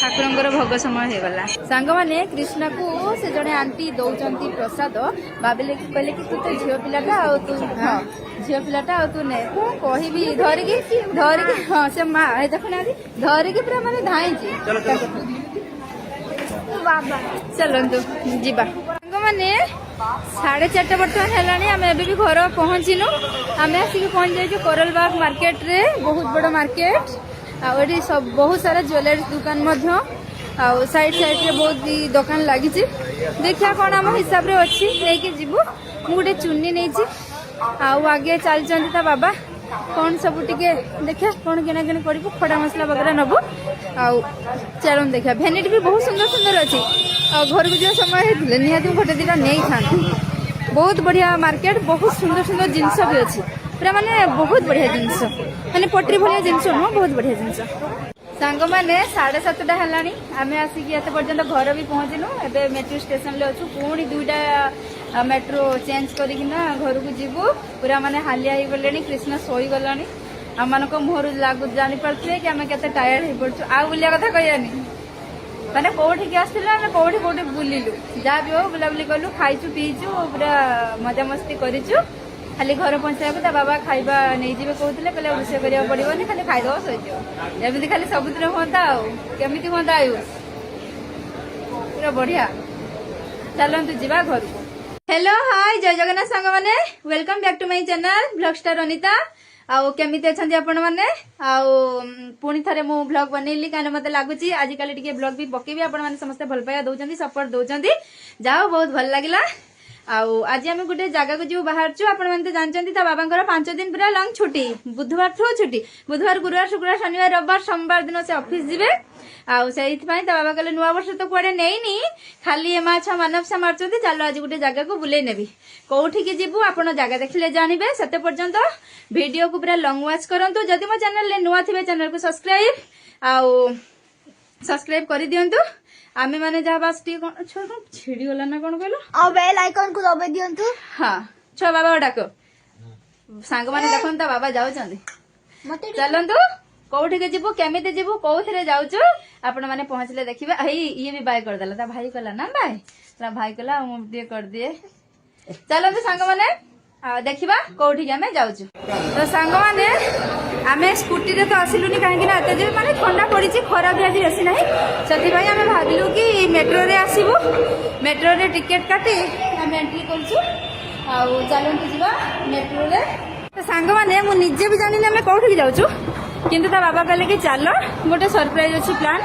A: ଠାକୁରଙ୍କର ଭୋଗ ସମୟ ହେଇଗଲା। ସାଙ୍ଗମାନେ କୃଷ୍ଣକୁ ସେ ଜଣେ ଆଣ୍ଟି ଦଉଛନ୍ତି ପ୍ରସାଦ। ଭାବିଲେ କି କହିଲେ କି ତୁ ତ ଝିଅ ପିଲାଟା ଆଉ ତୁ ହଁ ଝିଅ ପିଲାଟା ଆଉ ତୁ ନେ। ମୁଁ କହିବି ଧରିକି ହଁ ସେ ମା ଦେଖୁନାହାନ୍ତି ଧରିକି ପୁରା ମାନେ ଧାଇଁଛି।
C: ବାବା
A: ଚାଲନ୍ତୁ ଯିବା। ସାଙ୍ଗମାନେ 4:30 ବର୍ତ୍ତମାନ ହେଲାଣି। ଆମେ ଏବେ ବି ଘର ପହଞ୍ଚିନୁ। ଆମେ ଆସିକି ପହଞ୍ଚି ଯାଇଛୁ କୋରଲବାଗ ମାର୍କେଟରେ। ବହୁତ ବଡ଼ ମାର୍କେଟ। ଆଉ ଏଠି ବହୁତ ସାରା ଜୁଏଲାରୀ ଦୋକାନ ମଧ୍ୟ ଆଉ ସାଇଡ୍ରେ ବହୁତ ଦୋକାନ ଲାଗିଛି। ଦେଖିବା କ'ଣ ଆମ ହିସାବରେ ଅଛି ନେଇକି ଯିବୁ। ମୁଁ ଗୋଟେ ଚୁନି ନେଇଛି ଆଉ ଆଗେ ଚାଲିଛନ୍ତି ତା ବାବା। କ'ଣ ସବୁ ଟିକେ ଦେଖିବା କ'ଣ କିଣାକିଣି କରିବୁ। ଖଡ଼ା ମସଲା ବଗେରା ନେବୁ। ଆଉ ଚାଲନ୍ତୁ ଦେଖିବା। ଭେନିଟି ବି ବହୁତ ସୁନ୍ଦର ସୁନ୍ଦର ଅଛି। ଆଉ ଘରକୁ ଯିବା ସମୟ ହେଇଥିଲେ ନିହାତି ମୁଁ ଗୋଟେ ଦୁଇଟା ନେଇଥାନ୍ତି। ବହୁତ ବଢ଼ିଆ ମାର୍କେଟ। ବହୁତ ସୁନ୍ଦର ସୁନ୍ଦର ଜିନିଷ ବି ଅଛି। ପୁରା ମାନେ ବହୁତ ବଢ଼ିଆ ଜିନିଷ ମାନେ ପଟ୍ରି ଭଳିଆ ଜିନିଷ ନୁହଁ ବହୁତ ବଢ଼ିଆ ଜିନିଷ। ସାଙ୍ଗମାନେ 7:30 ହେଲାଣି। ଆମେ ଆସିକି ଏତେ ପର୍ଯ୍ୟନ୍ତ ଘର ବି ପହଞ୍ଚିନୁ। ଏବେ ମେଟ୍ରୋ ଷ୍ଟେସନରେ ଅଛୁ। ପୁଣି 2ଟା ମେଟ୍ରୋ ଚେଞ୍ଜ କରିକିନା ଘରକୁ ଯିବୁ। ପୁରା ମାନେ ହାଲିଆ ହେଇଗଲେଣି। କୃଷ୍ଣ ଶୋଇଗଲାଣି। ଆମମାନଙ୍କ ମୁହଁରୁ ଜାଣିପାରୁଥିବେ କି ଆମେ କେତେ ଟାୟାର୍ଡ ହେଇପଡ଼ୁଛୁ। ଆଉ ବୁଲିବା କଥା କହିବାନି। ମାନେ କୋଉଠିକି ଆସିଥିଲୁ ଆମେ କୋଉଠି ବୁଲିଲୁ। ଯାହା ବି ହଉ ବୁଲାବୁଲି କଲୁ, ଖାଇଛୁ ପିଇଛୁ, ପୁରା ମଜାମସ୍ତି କରିଛୁ। ଖାଲି ଘର ପହଞ୍ଚିବାକୁ ତା ବାବା ଖାଇବା ନେଇଯିବେ କହୁଥିଲେ। କହିଲେ ରୋଷେଇ କରିବାକୁ ପଡ଼ିବନି, ଖାଲି ଖାଇଦେବ ଶୋଇଯିବ। ଏମିତି ଖାଲି ସବୁଦିନ ହୁଅନ୍ତା। ଆଉ କେମିତି ହୁଅନ୍ତା ଆୟୁଷ ପୁରା ବଢ଼ିଆ। ଚାଲନ୍ତୁ ଯିବା ଘରକୁ। ହ୍ୟାଲୋ ହାଇ ଜୟ ଜଗନ୍ନାଥ ସାଙ୍ଗମାନେ। Welcome back to my channel blog star Anita. ଆଉ କେମିତି ଅଛନ୍ତି ଆପଣମାନେ? ଆଉ ପୁଣି ଥରେ ମୁଁ ବ୍ଲଗ ବନେଇଲି କାହିଁକି ମତେ ଲାଗୁଛି ଆଜିକାଲି ଟିକେ ବ୍ଲଗ ବି ପକେଇବି। ଆପଣମାନେ ସମସ୍ତେ ଭଲ ପାଇବା ଦଉଛନ୍ତି, ସପୋର୍ଟ ଦଉଛନ୍ତି, ଯାହା ହଉ ବହୁତ ଭଲ ଲାଗିଲା। ଆଉ ଆଜି ଆମେ ଗୋଟେ ଜାଗାକୁ ଯିବୁ ବାହାରୁଛୁ। ଆପଣମାନେ ତ ଜାଣିଛନ୍ତି ତା ବାବାଙ୍କର 5 ଦିନ ପୁରା ଲଙ୍ଗ ଛୁଟି। ବୁଧବାରଠୁ ଛୁଟି। ବୁଧବାର, ଗୁରୁବାର, ଶୁକ୍ରବାର, ଶନିବାର, ରବିବାର, ସୋମବାର ଦିନ ସେ ଅଫିସ ଯିବେ। ଆଉ ସେଇଥିପାଇଁ ତା ବାବା କହିଲେ ନୂଆ ବର୍ଷ ତ କୁଆଡେ ନେଇନି, ଖାଲି ଏ ମାଛ ମାନବସା ମାରୁଛନ୍ତି, ଚାଲ ଆଜି ଗୋଟେ ଜାଗାକୁ ବୁଲେଇ ନେବି। କୋଉଠିକି ଯିବୁ ଆପଣ ଜାଗା ଦେଖିଲେ ଜାଣିବେ। ସେତେ ପର୍ଯ୍ୟନ୍ତ ଭିଡିଓକୁ ପୁରା ଲଙ୍ଗ ୱାଚ୍ କରନ୍ତୁ। ଯଦି ମୋ ଚ୍ୟାନେଲରେ ନୂଆ ଥିବେ ଚ୍ୟାନେଲକୁ ସବସ୍କ୍ରାଇବ କରିଦିଅନ୍ତୁ। ଆମେ ମାନେ ଯାହା ବାସ୍ ଟିକେ କଣ ଛୁଆ କଣ ଛିଡିଗଲା ନା କଣ କହିଲ।
C: ଆଉ ବେଲ୍ ଆଇକନକୁ ଦବାଇ ଦିଅନ୍ତୁ।
A: ହଁ ଛୁଆ ବାବା ଡାକ। ସାଙ୍ଗମାନେ ଦେଖନ୍ତୁ ତା ବାବା ଯାଉଛନ୍ତି।
C: ମତେ
A: ଚାଲନ୍ତୁ କୋଉଠିକି ଯିବୁ, କେମିତି ଯିବୁ, କୋଉଥିରେ ଯାଉଛୁ ଆପଣ ମାନେ ପହଞ୍ଚିଲେ ଦେଖିବେ। ହେଇ ଇଏ ବି ବାଇ କରିଦେଲା। ତା ଭାଇ କହିଲା ନା ବାଇ, ତା ଭାଇ କହିଲା ମୁଁ ଟିକେ କରିଦିଏ। ଚାଲନ୍ତୁ ସାଙ୍ଗମାନେ ଦେଖିବା କୋଉଠିକି ଆମେ ଯାଉଛୁ। ତ ସାଙ୍ଗମାନେ ଆମେ ସ୍କୁଟିରେ ତ ଆସିଲୁନି କାହିଁକି ନା ଏତେ ଯେ ମାନେ ଥଣ୍ଡା ପଡିଛି, ଖରା ବି ଆଜି ବେଶୀ ନାହିଁ। ସେଥିପାଇଁ ଆମେ ଭାବିଲୁ କି ମେଟ୍ରୋରେ ଆସିବୁ। ମେଟ୍ରୋରେ ଟିକେଟ କାଟି ଆମେ ଏଣ୍ଟ୍ରି କରୁଛୁ। ଆଉ ଚାଲନ୍ତୁ ଯିବା ମେଟ୍ରୋରେ। ତ ସାଙ୍ଗମାନେ ମୁଁ ନିଜେ ବି ଜାଣିନି ଆମେ କୋଉଠିକି ଯାଉଛୁ, କିନ୍ତୁ ତା ବାବା କହିଲେ କି ଚାଲ ଗୋଟେ ସରପ୍ରାଇଜ ଅଛି ପ୍ଲାନ୍,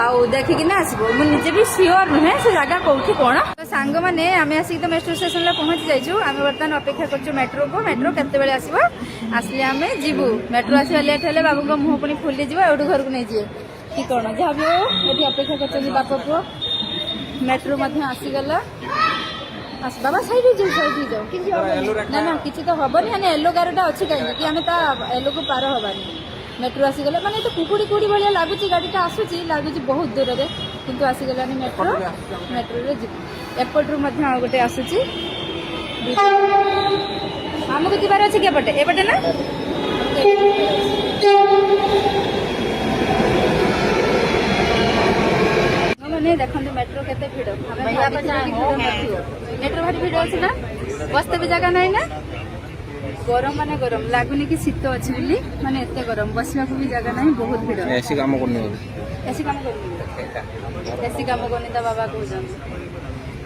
A: ଆଉ ଦେଖିକିନା ଆସିବୁ। ମୁଁ ନିଜେ ବି ସିଓର ନୁହେଁ ସେ ଜାଗା କୋଉଠି କଣ। ତ ସାଙ୍ଗମାନେ ଆମେ ଆସିକି ତ ମେଟ୍ରୋ ଷ୍ଟେସନରେ ପହଞ୍ଚି ଯାଇଛୁ। ଆମେ ବର୍ତ୍ତମାନ ଅପେକ୍ଷା କରୁଛୁ ମେଟ୍ରୋକୁ। ମେଟ୍ରୋ କେତେବେଳେ ଆସିବ, ଆସିଲେ ଆମେ ଯିବୁ। ମେଟ୍ରୋ ଆସିବା ଲେଟ୍ ହେଲେ ବାବୁଙ୍କ ମୁହଁ ପୁଣି ଫୁଲିଯିବ, ଏଇଠୁ ଘରକୁ ନେଇଯିବେ କି କଣ। ଯାହା ବି ହଉ ଏଠି ଅପେକ୍ଷା କରୁଛନ୍ତି ବାପ ପୁଅ। ମେଟ୍ରୋ ମଧ୍ୟ ଆସିଗଲା। ବାବା ସାଇଡ୍ ହେଇଯାଉ, ସାଇଡ୍ ହେଇଯାଉ, କିଛି ହବନି। ନା ନା କିଛି ତ ହବନି। ମାନେ ୟେଲୋ ଗାରଟା ଅଛି କାହିଁକି କି ଆମେ ତା ୟେଲୋକୁ ପାର ହବାନି। ମେଟ୍ରୋ ଆସିଗଲା। ମାନେ ଏତେ କୁକୁଡ଼ି ଭଳିଆ ଲାଗୁଛି, ଗାଡ଼ିଟା ଆସୁଛି ଲାଗୁଛି ବହୁତ ଦୂରରେ, କିନ୍ତୁ ଆସିଗଲାନି ମେଟ୍ରୋ। ମେଟ୍ରୋରେ ଯିବୁ। ଏପଟରୁ ମଧ୍ୟ ଆଉ ଗୋଟେ ଆସୁଛି। ଆମକୁ ଯିବାର ଅଛି କି ଏପଟେ? ଏପଟେ ନା ମାନେ ଦେଖନ୍ତୁ ମେଟ୍ରୋ କେତେ ଭିଡ଼। ଆମେ ମେଟ୍ରୋ ଭାରି ଭିଡ଼ ଅଛି ନା, ବସ୍ତେ ବି ଜାଗା ନାହିଁ ନା। ଗରମ ମାନେ ଗରମ ଲାଗୁନି କି ଶୀତ ଅଛି ବୋଲି, ମାନେ ଏତେ ଗରମ, ବସିବାକୁ ବି ଜାଗା ନାହିଁ, ବହୁତ ଭିଡ଼।
B: ଏସି କାମ କରୁନି,
A: ଏସି କାମ କରୁନି, ଏସି କାମ କରୁନି ତା ବାବା କହୁଛନ୍ତି।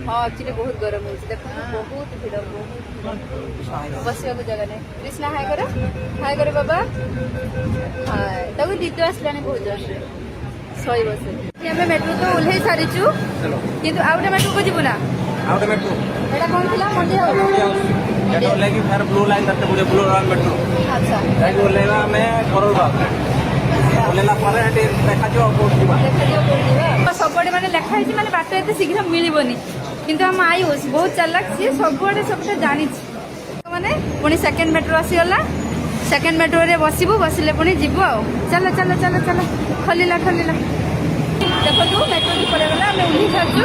A: ହଁ ଆକ୍ଚୁଆଲି ବହୁତ ଗରମ ହେଉଛି। ଦେଖନ୍ତୁ ବହୁତ ଭିଡ଼, ବହୁତ ବସିବାକୁ ଜାଗା ନାହିଁ। କୃଷ୍ଣା ହାଇ କର, ହାଇ କର ବାବା। ହାଏ, ତାକୁ ନିଦ ଆସିଲାଣି ବହୁତ ଜୋରରେ, ଶୋଇବ ସେ। ଆମେ ମେଟ୍ରୋ ତ ଓହ୍ଲେଇ ସାରିଛୁ, କିନ୍ତୁ ଆଉ ଗୋଟେ ମେଟ୍ରୋକୁ ଯିବୁ ନା।
B: ଆଉ ଗୋଟେ ମେଟ୍ରୋ
A: ଏଇଟା କଣ ଥିଲା? ମଣ୍ଡି ହାଉସ୍।
B: ସେଟା ଓହ୍ଲେଇକି ଫେର ବ୍ଲୁ ଲାଇନ୍ ଧରତେ ପଡ଼ିବ। ବ୍ଲୁ ଲାଇନ୍ ମେଟ୍ରୋ
A: ଆଚ୍ଛା,
B: ଯାଇକି ଓହ୍ଲେଇବା ଆମେ କୋରଲବାଗ। ଓହ୍ଲେଇଲା ପରେ ସେଠି ଦେଖାଯିବ କୋଉଠି ଯିବା।
A: ଦେଖାଯିବ କୋଉଠି ଯିବା। ସବୁଆଡେ ମାନେ ଲେଖା ହେଇଛି, ମାନେ ବାଟ ଏତେ ଶୀଘ୍ର ମିଳିବନି। କିନ୍ତୁ ଆମ ଆୟୁଷ ବହୁତ ଚାଲାକ, ସିଏ ସବୁଆଡେ ସବୁଟା ଜାଣିଛି। ମାନେ ପୁଣି ସେକେଣ୍ଡ ମେଟ୍ରୋ ଆସିଗଲା। ସେକେଣ୍ଡ ମେଟ୍ରୋରେ ବସିବୁ, ବସିଲେ ପୁଣି ଯିବୁ ଆଉ। ଚାଲ ଚାଲ ଚାଲ ଚାଲ, ଖୋଲିଲା ଖୋଲିଲା। ଦେଖନ୍ତୁ ମେଟ୍ରୋ ପଳେଇଗଲା ଆମେ ଓହ୍ଲେଇ ସାରିଛୁ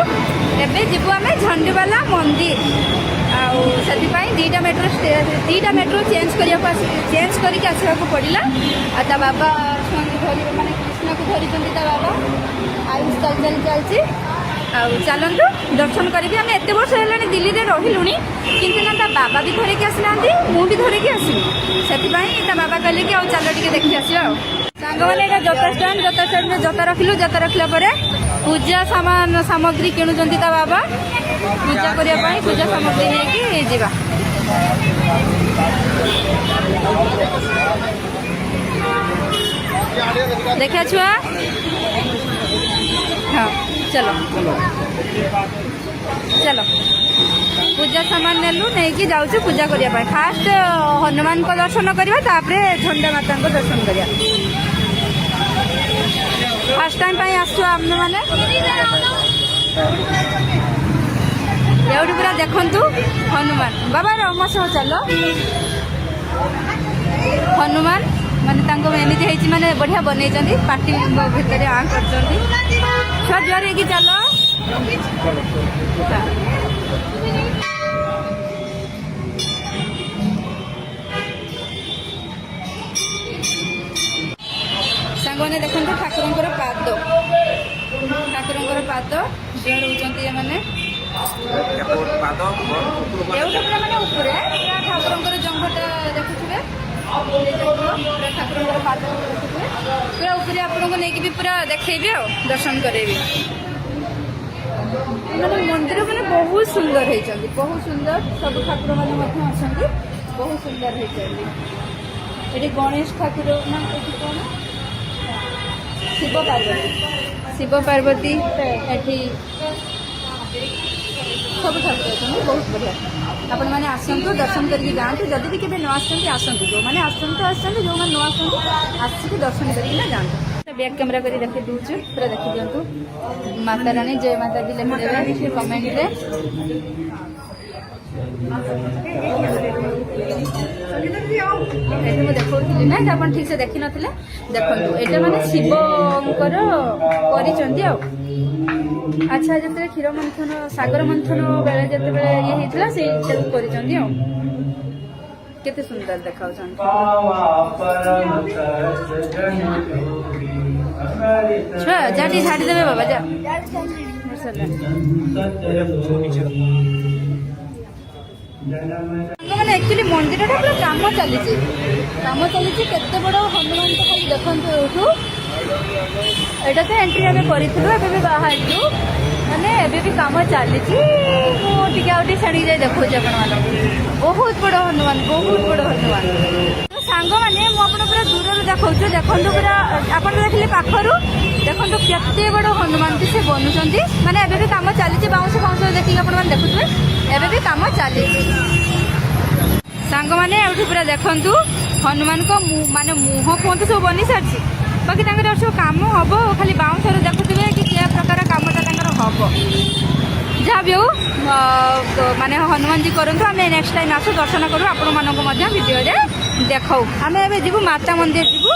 A: ଏବେ ଯିବୁ ଆମେ ଝଣ୍ଡିବାଲା ମନ୍ଦିର ଆଉ ସେଥିପାଇଁ ଦୁଇଟା ମେଟ୍ରୋ ଚେଞ୍ଜ କରିକି ଆସିବାକୁ ପଡ଼ିଲା ଆଉ ତା ବାବା ଛୁଆଙ୍କୁ ଧରି ମାନେ କୃଷ୍ଣକୁ ଧରିଛନ୍ତି ତା ବାବା ଆୟୁଷ ଚାଲିଛି ଆଉ ଚାଲନ୍ତୁ ଦର୍ଶନ କରିବି ଆମେ ଏତେ ବର୍ଷ ହେଲାଣି ଦିଲ୍ଲୀରେ ରହିଲୁଣି କିନ୍ତୁ ନା ତା ବାବା ବି ଧରିକି ଆସିନାହାନ୍ତି ମୁଁ ବି ଧରିକି ଆସିନି ସେଥିପାଇଁ ତା ବାବା କହିଲେ କି ଆଉ ଚାଲ ଟିକେ ଦେଖି ଆସିବା ଆଉ ସାଙ୍ଗମାନେ ଏଇଟା ଜୋତା ଷ୍ଟାଣ୍ଡରେ ଜୋତା ରଖିଲା ପରେ ପୂଜା ସାମଗ୍ରୀ କିଣୁଛନ୍ତି ତା ବାବା ପୂଜା କରିବା ପାଇଁ ପୂଜା ସାମଗ୍ରୀ ନେଇକି ଯିବା ଦେଖିଆ ଛୁଆ ହଁ चलो पूजा सामान नेलु नहीं कि जाऊँ पूजा करने फास्ट हनुमान को दर्शन करवा तापरे झंडा माता को दर्शन करवा फास्ट टाइम आसु आम मैंने एवढी पूरा देखंतु हनुमान बाबा रमस चलो हनुमान माने तांको एमती है माने बढ़िया बनई पार्टी भितर आ कर छुआ जुआर है चलो सांग मैंने देखो ठाकुर पाद जुआर होती मैंने ठाकुर जंघटा देखुए ठाकुर पाद पूरा ऊपर आपको लेकिन भी पूरा देखेबी आ दर्शन करेबी मैंने मंदिर मैंने बहुत सुंदर होती बहुत सुंदर सब ठाकुर मैंने बहुत सुंदर होती ये गणेश ठाकुर ना कौन शिव पार्वती एठी सब ठाकुर अच्छे बहुत बढ़िया आपण मैंने आसतु दर्शन करके जातु जदि भी केवे न आसतु जो मैंने आसतु जो मैंने न आसिक दर्शन करके जातु बैक कैमेरा कर देखी दूसरी पूरा देखी दिंतु माता रानी जय माता दी लिखिदेवे कमेंट रे ये मुझे देखी ना आप ठीक से देखी नथिले देखो ये मैंने शिवकर कर अच्छा जो क्षीर मंथन सागर मंथन बेले जो ये होता से केते सुंदर देखा छुआ जा झाड़ी देवे बाबा जा मैंने एक्चुअली मंदिर पूरा काम चली केते बड़ हनुमान तो खाली देखु एठू एटा तो एंट्री आम करूँ बाहर मैंने एबी काम चली मुझे छाड़ी जाए देखो बहुत बड़ हनुमान तो सांग मैंने मुझे पूरा दूर देखा देखो पूरा आप देखिए पाखर देखो केते बड़ हनुमान से बनुंट मैंने एबी काम चली बाउंश फाउंश देखिए आप देखुए एबी काम चली सांग मैंने पूरा देखु हनुमान को माने मुह फुह सब बनी सारी बाकी सब कम हम खाली बाउंश देखुए कि क्या प्रकार कमटा हम जहाँ भी हो माने हनुमान जी करूँ आम नेक्स्ट टाइम आसू दर्शन करूँ आपण मानक भिडियो देखाऊ आम ए जीवु माता मंदिर जीवु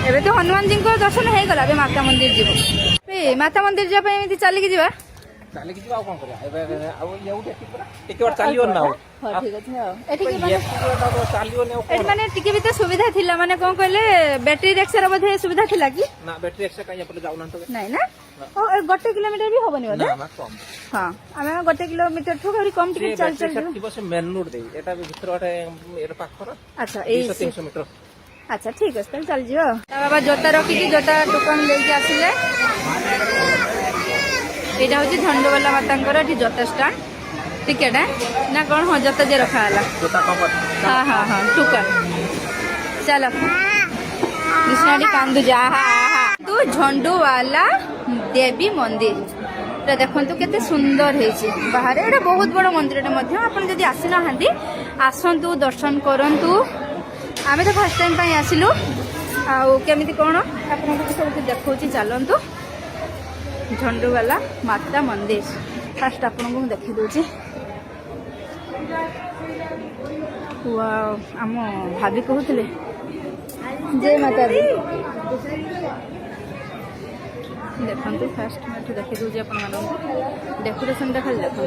A: एबे तो हनुमान जी को दर्शन हो गला माता मंदिर जीवु माता मंदिर जाए एमती चलिकी जा
B: ଚାଲିକି ଯିବା ଆଉ କଣ କରିବା ଏବେ ଆଉ ଏଉଠି ଏଠି ପୁରା ଟିକେ ବାଟ ଚାଲିବନି ନା ଆଉ
A: ହଁ ଠିକ ଅଛି ଆଉ
B: ଚାଲିବନି ଆଉ
A: ଏଠି ମାନେ ଟିକେ ବି ତ ସୁବିଧା ଥିଲା ମାନେ କଣ କହିଲେ ବ୍ୟାଟେରୀ ରିକ୍ସାର ବୋଧେ ସୁବିଧା ଥିଲା କି
B: ନା ବ୍ୟାଟେରୀ ରିକ୍ସା କାଇଁ ଏପଟେ ଯାଉନାହାନ୍ତି
A: ନାଇଁ ନା ଓ 1 କିଲୋମିଟର ବି ହବନି ବୋଧେ
B: ନା କମ
A: ହଁ ଆମେ 1 କିଲୋମିଟର ଠୁ ଆହୁରି କମ ଟିକେ ଚାଲି ଚାଲି
B: ଥିବ ସେ ମେନ୍ ରୋଡ ଦେଇ ଏଟା ଭିତର ଗୋଟେ ଏର ପାଖର
A: ଆଚ୍ଛା ଏଇ
B: 300 ମିଟର
A: अच्छा ठीक है चल चल जियो बाबा जोता रखिकी जोता टोकन लेके आसिले यहाँ हूँ झंडवाला माता जोता स्टाण टिकेट ना कौन हाँ जोता जे रखा हाँ हाँ हाँ टोकन चलो कृष्णाटी कांदु जा तू झंडुवाला देवी मंदिर देखु केते सुंदर है बाहर एटा बहुत बड़ मंदिर जदि आसी ना आसतु दर्शन करंतु आमे तो फर्स्ट टाइम आसिलु आमिति कौन आपको सब देखा चलतु झंडुवाला माता मंदिर फास्ट आपको देखी दूची आम भाभी कहते जय माता दी देखो फास्ट मैं देखी दूसरी आप डेकोरेशनटा खाली देखो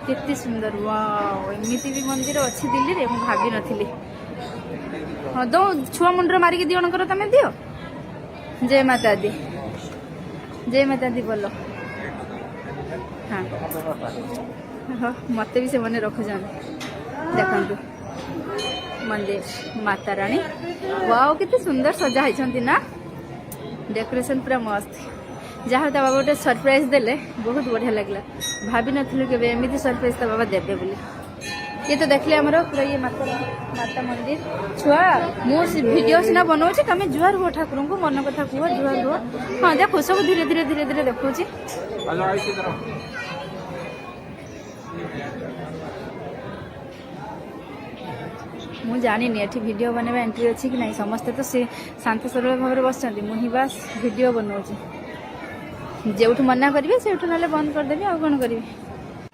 A: केते सुंदर वाओ एमती भी मंदिर अच्छी दिल्ली रे मुझे भाभी नी हाँ दो छुआ मुंडर मारिक दिजणकर तुम दियो जय माता दी जय माता दी बोलो हाँ हाँ मत भी से मन रखुन देखु मंदिर माता रानी वाओ कितने सुंदर सजा होती ना डेकोरेशन पूरा मस्त जहाँ ता बाबा गोटे सरप्राइज देले बहुत बढ़िया लगला भाभी नथिलु केबे एमिति सरप्राइज ता बाबा देबे बोली ये तो देखले हमरो पूरा ये माता मंदिर छुआ मो वीडियो सिना बनाऊँ तुम जुआर हुआ ठाकुर को मन कथा कह जुआर हुआ हाँ देखो सब धीरे धीरे धीरे धीरे देखो मु जानी एठी वीडियो बनवा एंट्री अच्छी कि नहीं समस्ते तो सी शांत सरल भाव बस मुझे बास वीडियो बनाऊँ जो मना करेंगे से ना बंद करदेवी आ कौन करी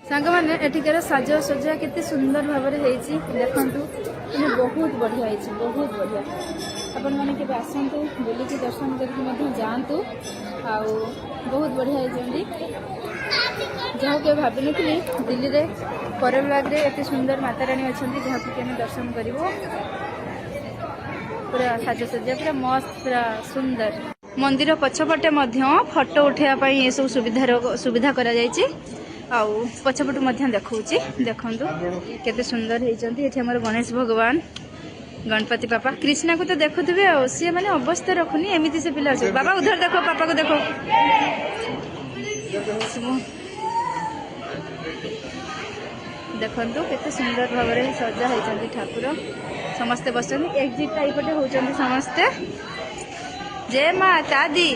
A: सांग मैंने एठिकार साज सजा केते सुंदर भाव देखु बहुत बढ़िया बहुत बढ़िया आपण मैंने के आसतु बुलिकी दर्शन करके जातु आ बहुत बढ़िया जहाँ के भावी नी दिल्ली रे करलबाग रे एते सुंदर माता रानी अच्छा जहाँ कि दर्शन कर पूरा साजसज्जा पूरा मस्त पूरा सुंदर मंदिर पछपटे फोटो उठाइबा ये सब सुविधा करा जायछि आउ पछपटू देखौछि देखंतु केते सुंदर होती ये हमर गणेश भगवान गणपति पापा कृष्णा को तो देखुवे सी मैंने अवस्था रखुनी एमती से पिला बाबा उधर देखो पापा को देखो देखु केते सुंदर भाव में सजा होती ठाकुर समस्ते बस एक्जिट टाइपटे होती समस्ते जय माता दी।